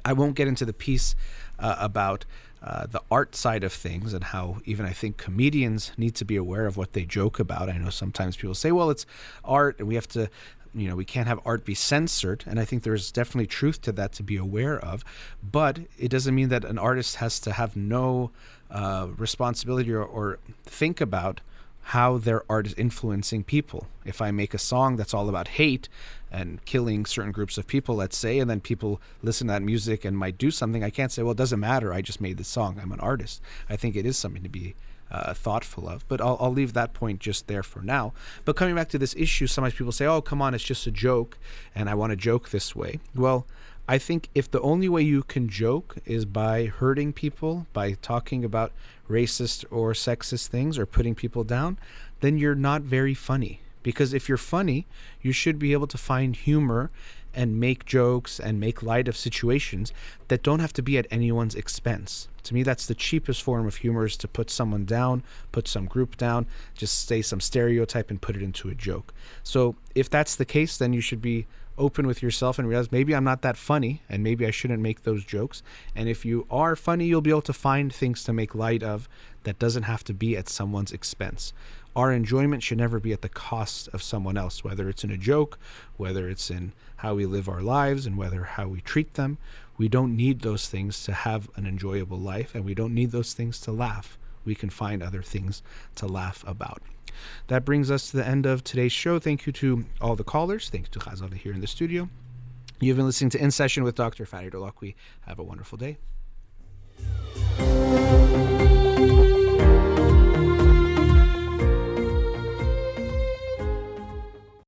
I won't get into the piece about the art side of things and how even I think comedians need to be aware of what they joke about. I know sometimes people say, well, it's art and we have to, we can't have art be censored. And I think there's definitely truth to that to be aware of. But it doesn't mean that an artist has to have no responsibility or think about how their art is influencing people. If I make a song that's all about hate and killing certain groups of people, let's say, and then people listen to that music and might do something, I can't say, well, it doesn't matter, I just made this song, I'm an artist. I think it is something to be thoughtful of, but I'll leave that point just there for now. But coming back to this issue, sometimes people say, oh, come on, it's just a joke, and I want to joke this way. Well, I think if the only way you can joke is by hurting people, by talking about racist or sexist things or putting people down, then you're not very funny. Because if you're funny, you should be able to find humor and make jokes and make light of situations that don't have to be at anyone's expense. To me, that's the cheapest form of humor, is to put someone down, put some group down, just say some stereotype and put it into a joke. So if that's the case, then you should be open with yourself and realize maybe I'm not that funny and maybe I shouldn't make those jokes. And if you are funny, you'll be able to find things to make light of that doesn't have to be at someone's expense. Our enjoyment should never be at the cost of someone else, whether it's in a joke, whether it's in how we live our lives, and whether how we treat them. We don't need those things to have an enjoyable life, and we don't need those things to laugh. We can find other things to laugh about. That brings us to the end of today's show. Thank you to all the callers. Thank you to Ghazali here in the studio. You've been listening to In Session with Dr. Farid Holakouee. Have a wonderful day.